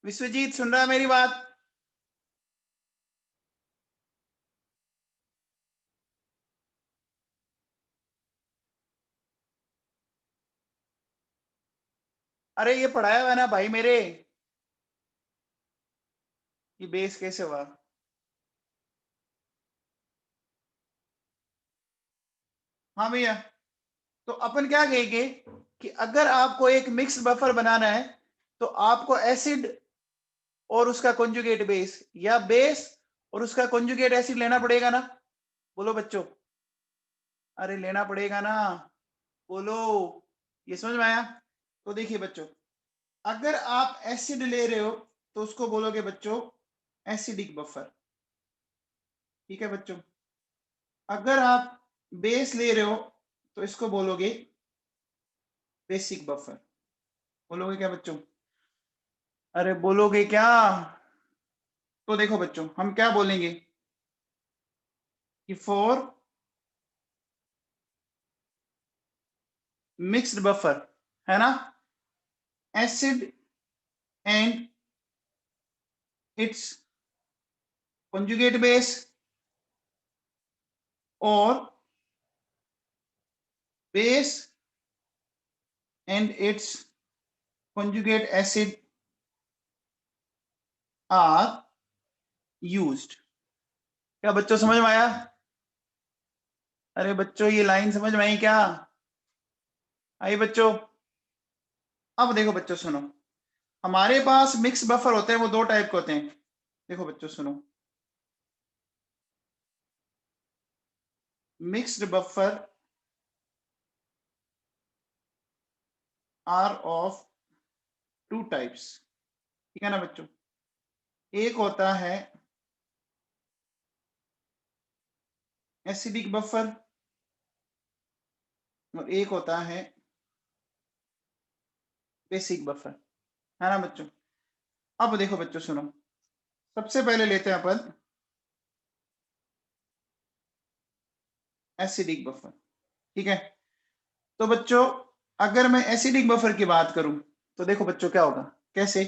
विश्वजीत सुन रहा है मेरी बात? अरे ये पढ़ाया हुआ है ना भाई मेरे, ये बेस कैसे हुआ। हाँ भैया, तो अपन क्या कहेंगे कि अगर आपको एक मिक्स बफर बनाना है तो आपको एसिड और उसका कॉन्जुगेट बेस, या बेस और उसका कॉन्जुगेट एसिड लेना पड़ेगा ना? बोलो बच्चों। अरे लेना पड़ेगा ना, बोलो। ये समझ में आया? तो देखिए बच्चों, अगर आप एसिड ले रहे हो तो उसको बोलोगे बच्चों एसिडिक बफर। ठीक है बच्चों? अगर आप बेस ले रहे हो तो इसको बोलोगे बेसिक बफर। बोलोगे क्या बच्चों? अरे बोलोगे क्या? तो देखो बच्चों, हम क्या बोलेंगे कि फॉर मिक्स्ड बफर, है ना, acid and its conjugate base और base and its conjugate acid are used। क्या बच्चों समझ में आया? अरे बच्चों ये लाइन समझ में आई क्या? आई बच्चों? अब देखो बच्चों सुनो, हमारे पास मिक्स बफर होते हैं, वो दो टाइप के होते हैं। देखो बच्चों सुनो, mixed buffer are of two types. ठीक है ना बच्चों? एक होता है एसिडिक बफर और एक होता है बेसिक बफर, है ना बच्चों? अब देखो बच्चों सुनो, सबसे पहले लेते हैं अपन एसिडिक बफर। ठीक है? तो बच्चों अगर मैं एसिडिक बफर की बात करूं तो देखो बच्चों क्या होगा, कैसे?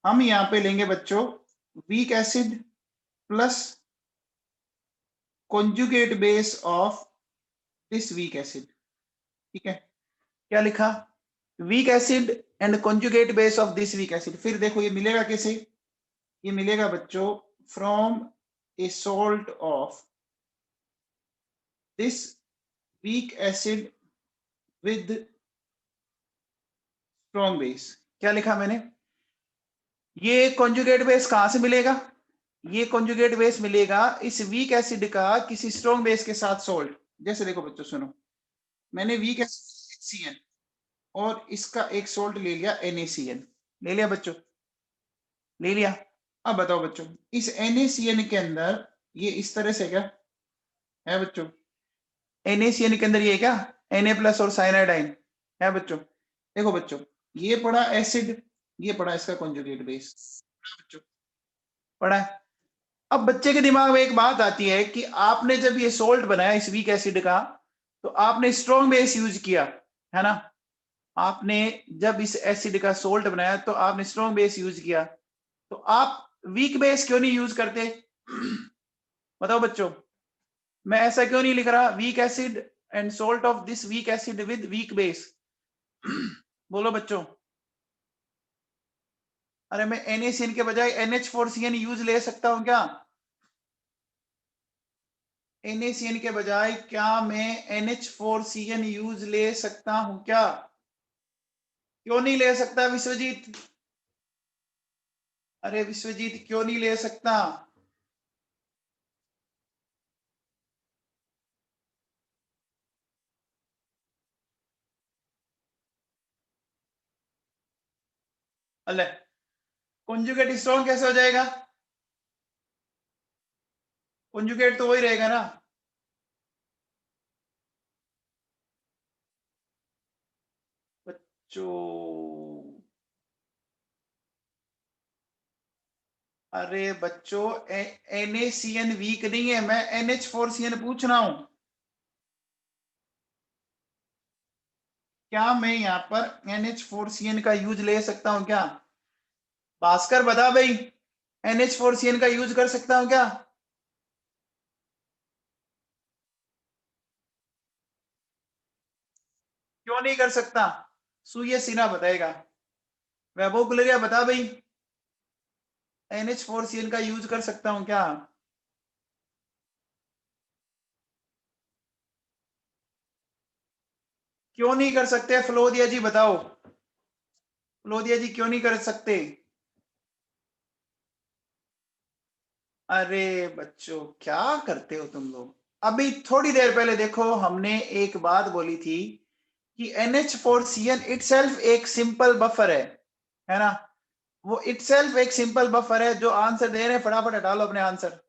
हम यहां पे लेंगे बच्चों weak acid plus conjugate base of this weak acid. ठीक है? क्या लिखा? Weak acid and conjugate base of this weak acid. फिर देखो ये मिलेगा कैसे? ये मिलेगा बच्चों from A salt of this weak acid with strong base. क्या लिखा मैंने? ये कॉन्जुगेट बेस कहां से मिलेगा? ये कॉन्जुगेट बेस मिलेगा इस वीक एसिड का किसी स्ट्रॉन्ग बेस के साथ सोल्ट। जैसे देखो बच्चों सुनो, मैंने वीक एसिड HCN और इसका एक सोल्ट ले लिया NaCN। ले लिया बच्चों? ले लिया। अब बताओ बच्चों, इस NaCN के अंदर ये इस तरह से क्या है बच्चों? NaCN के अंदर ये क्या, Na प्लस और साइनाइडाइन है बच्चों। देखो बच्चों, ये पड़ा एसिड, ये पड़ा इसका कॉन्जुगेट बेस। बच्चों पड़ा है? अब बच्चे के दिमाग में एक बात आती है कि आपने जब ये सोल्ट बनाया इस वीक एसिड का, तो आपने स्ट्रॉन्ग बेस यूज किया, है ना। आपने जब इस एसिड का सोल्ट बनाया तो आपने स्ट्रॉन्ग बेस यूज किया, तो आप वीक बेस क्यों नहीं यूज करते? बताओ बच्चों, मैं ऐसा क्यों नहीं लिख रहा weak acid and salt of this weak acid with weak base? बोलो बच्चों। अरे मैं NaCN के बजाय NH4CN यूज ले सकता हूं क्या? NaCN के बजाय क्या मैं NH4CN यूज ले सकता हूं क्या? क्यों नहीं ले सकता विश्वजीत? अरे विश्वजीत क्यों नहीं ले सकता? अल्ले, कॉन्जुगेट स्ट्रॉन्ग कैसे हो जाएगा? कॉन्जुगेट तो वही रहेगा ना। बच्चों, अरे बच्चों, NaCN वीक नहीं है, मैं NH4CN पूछ रहा हूं। क्या मैं यहाँ पर NH4CN का यूज ले सकता हूँ क्या? भास्कर बता भाई, NH4CN का यूज कर सकता हूँ क्या? क्यों नहीं कर सकता? सुय सिन्हा बताएगा। वैभव गुलेरिया बता भाई, NH4CN का यूज कर सकता हूँ क्या? क्यों नहीं कर सकते? फलोदिया जी बताओ, फलोदिया जी क्यों नहीं कर सकते? अरे बच्चों, क्या करते हो तुम लोग? अभी थोड़ी देर पहले देखो, हमने एक बात बोली थी कि NH4CN इटसेल्फ एक सिंपल बफर है ना। वो इटसेल्फ एक सिंपल बफर है। जो आंसर दे रहे हैं फटाफट हटा लो अपने आंसर।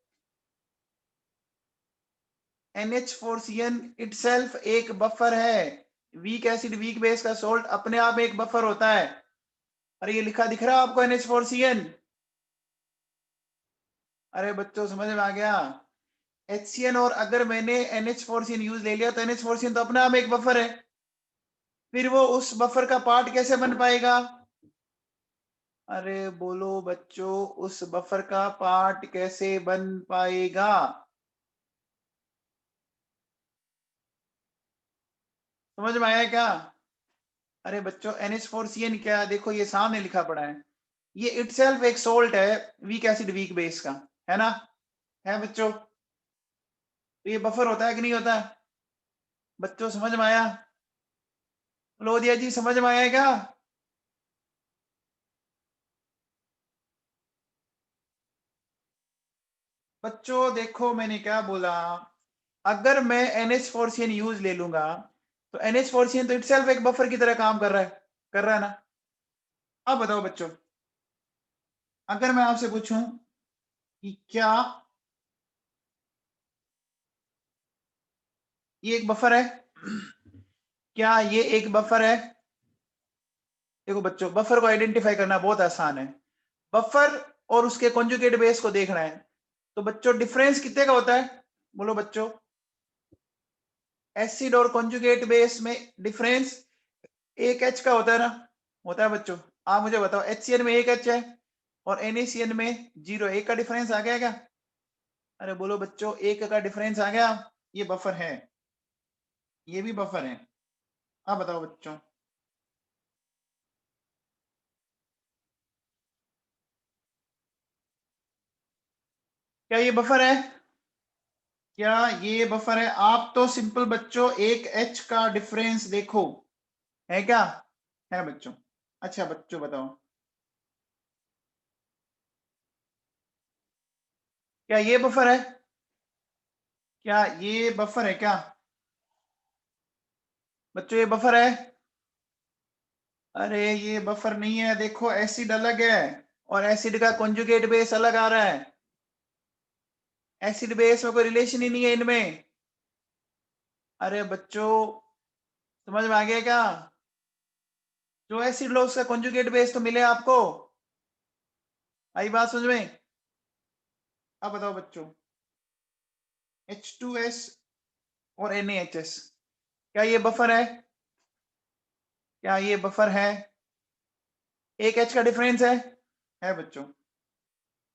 NH4CN इटसेल्फ एक बफर है। वीक एसिड वीक बेस का सोल्ट अपने आप एक बफर होता है। अरे ये लिखा दिख रहा है आपको NH4CN? अरे बच्चों समझ में आ गया? HCN, और अगर मैंने NH4CN यूज ले लिया तो NH4CN तो अपने आप एक बफर है। फिर वो उस बफर का पार्ट कैसे बन पाएगा? अरे बोलो बच्चों, उस बफर का पार्ट कैसे बन पाएगा? समझ में आया क्या? अरे बच्चों, NH4CN क्या है? देखो ये सामने लिखा पड़ा है। ये इटसेल्फ एक सोल्ट है, वीक एसिड वीक बेस का, है ना। है बच्चों? तो ये बफर होता है कि नहीं होता? बच्चों समझ में आया? लोदिया जी समझ में आया क्या? बच्चों देखो मैंने क्या बोला, अगर मैं NH4CN यूज ले लूंगा तो NH4CN तो इटसेल्फ एक बफर की तरह काम कर रहा है, कर रहा है ना। अब बताओ बच्चों, अगर मैं आपसे पूछूं कि क्या ये एक बफर है? क्या ये एक बफर है? देखो बच्चों, बफर को आइडेंटिफाई करना बहुत आसान है। बफर और उसके कॉन्जुगेट बेस को देखना है। तो बच्चों डिफरेंस कितने का होता है? बोलो बच्चों। एसिड और कॉन्जुगेट बेस में डिफरेंस एक एच का होता है ना। होता है बच्चों। आप मुझे बताओ, HCN में एक एच है और NaCN में 0, एक का डिफरेंस आ गया क्या? अरे बोलो बच्चों, एक का डिफरेंस आ गया। ये बफर है, ये भी बफर है। आप बताओ बच्चों। क्या ये बफर है? क्या ये बफर है? आप तो सिंपल बच्चों एक एच का डिफरेंस देखो, है क्या? है बच्चों। अच्छा बच्चों बताओ, क्या ये बफर है? क्या ये बफर है क्या? बच्चों ये बफर है? अरे ये बफर नहीं है। देखो एसिड अलग है और एसिड का कॉन्जुगेट बेस अलग आ रहा है। एसिड बेस में कोई रिलेशन ही नहीं है इनमें। अरे बच्चों, समझ में आ गया क्या? जो एसिड लो उसका कॉन्जुगेट बेस तो मिले आपको। आई बात समझ में? अब बताओ बच्चों, H2S और NaHS, क्या ये बफर है? क्या ये बफर है? एक H का डिफरेंस है बच्चों।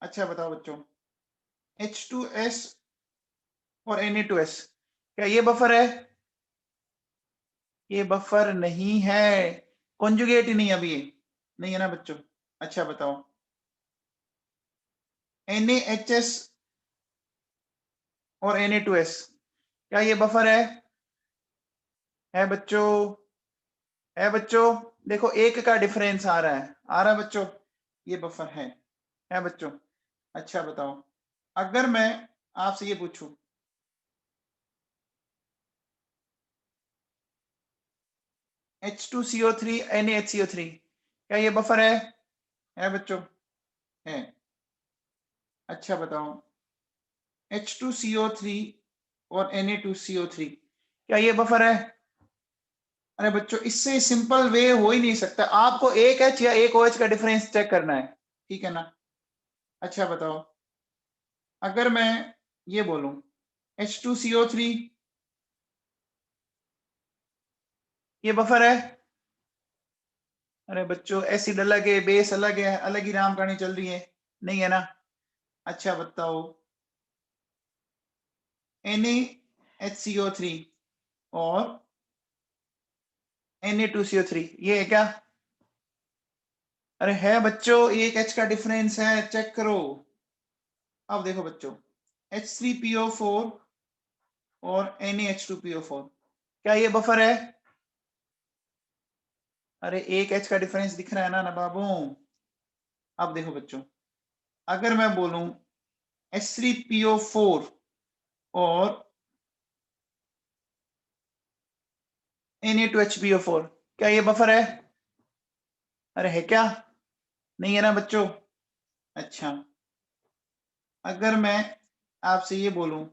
अच्छा बताओ बच्चों, H2S और Na2S, क्या ये बफर है? ये बफर नहीं है, कॉन्जुगेट ही नहीं, अभी नहीं है ना बच्चों। अच्छा बताओ, NaHS और Na2S, क्या ये बफर है बच्चों? है बच्चों? देखो एक का डिफरेंस आ रहा है, बच्चों, ये बफर है बच्चों। अच्छा बताओ, अगर मैं आपसे ये पूछूं, H2CO3 NaHCO3, क्या ये बफर है बच्चों? है। अच्छा बताओ, H2CO3 और Na2CO3, क्या ये बफर है? अरे बच्चों, इससे सिंपल वे हो ही नहीं सकता, आपको एक H या एक OH का डिफरेंस चेक करना है, ठीक है ना। अच्छा बताओ, अगर मैं ये बोलूं H2CO3, ये बफर है? अरे बच्चों, एसिड अलग है, बेस अलग है, अलग ही राम कहानी चल रही है, नहीं है ना। अच्छा बताओ, NaHCO3 और Na2CO3, ये है क्या? अरे है बच्चों, एक H का डिफरेंस है, चेक करो। अब देखो बच्चों, H3PO4 और NaH2PO4, क्या ये बफर है? अरे एक H का डिफरेंस दिख रहा है ना बाबू। अब देखो बच्चों, अगर मैं बोलूं H3PO4 और Na2HPO4, क्या ये बफर है? अरे है क्या? नहीं है ना बच्चों। अच्छा, अगर मैं आपसे ये बोलूं,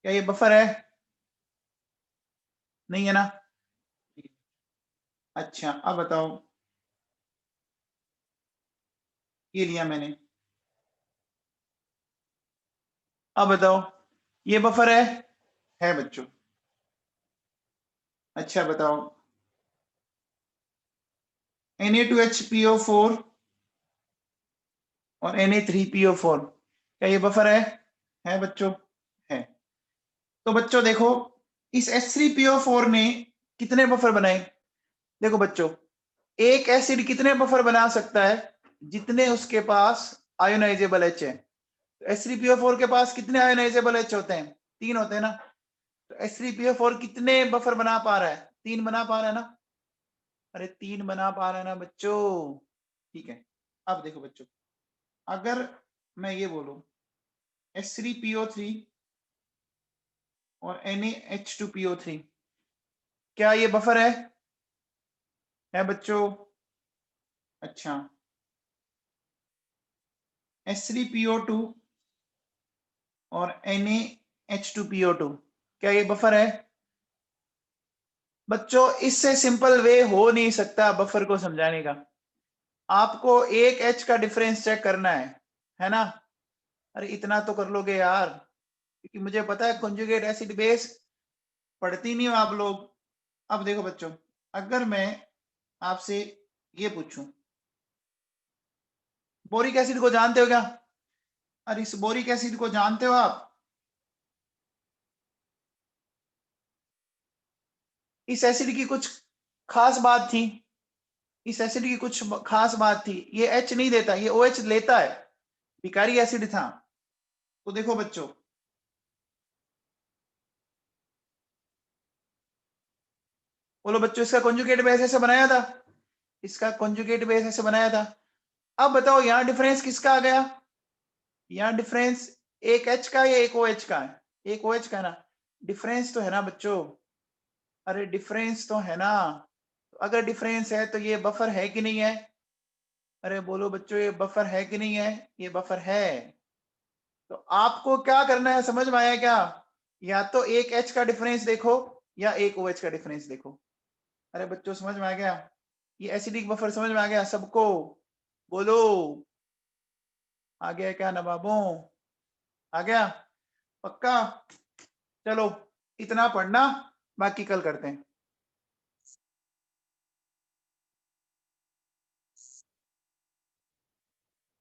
क्या ये बफर है? नहीं है ना। अच्छा अब बताओ, ये लिया मैंने, अब बताओ, ये बफर है बच्चों। अच्छा बताओ, Na2HPO4 और Na3PO4, क्या ये बफर है बच्चों? है। तो बच्चों देखो, इस H3PO4 ने कितने बफर बनाए? देखो बच्चों, एक एसिड कितने बफर बना सकता है? जितने उसके पास आयोनाइजेबल H है। तो H3PO4 के पास कितने आयोनाइजेबल H होते हैं? 3 होते हैं ना। तो H3PO4 कितने बफर बना पा रहा है? 3 बना पा रहा है ना। अरे 3 बना पा रहा है ना बच्चों, ठीक है। अब देखो बच्चों, अगर मैं ये बोलूं H3PO3 और NaH2PO3, क्या ये बफर है बच्चों? अच्छा, H3PO2 और NaH2PO2, क्या ये बफर है? बच्चों, इससे सिंपल वे हो नहीं सकता बफर को समझाने का। आपको एक H का डिफरेंस चेक करना है ना। अरे इतना तो कर लोगे यार, क्योंकि मुझे पता है कॉन्जुगेट एसिड बेस पढ़ती नहीं हो आप लोग। अब देखो बच्चों, अगर मैं आपसे ये पूछूं, बोरिक एसिड को जानते हो क्या? अरे इस बोरिक एसिड को जानते हो आप? इस एसिड की कुछ खास बात थी, इस एसिड की कुछ खास बात थी, ये H नहीं देता, ये OH लेता है, विकारी एसिड था। तो देखो बच्चों, बोलो बच्चों, इसका कॉन्जुगेट बेस ऐसे बनाया था, इसका कॉन्जुगेट बेस ऐसे बनाया था। अब बताओ यहां डिफरेंस किसका आ गया? यहाँ डिफरेंस एक H का या एक OH का है? एक OH का है ना। डिफरेंस तो है ना बच्चों। अरे डिफरेंस तो है ना। अगर डिफरेंस है तो ये बफर है कि नहीं है? अरे बोलो बच्चों, ये बफर है कि नहीं है? ये बफर है। तो आपको क्या करना है, समझ में आया क्या? या तो एक H का डिफरेंस देखो या एक OH का डिफरेंस देखो। अरे बच्चों समझ में आ गया? ये एसिडिक बफर समझ में आ गया सबको? बोलो। आ गया क्या नवाबों? आ गया? पक्का? चलो इतना पढ़ना, बाकी कल करते हैं।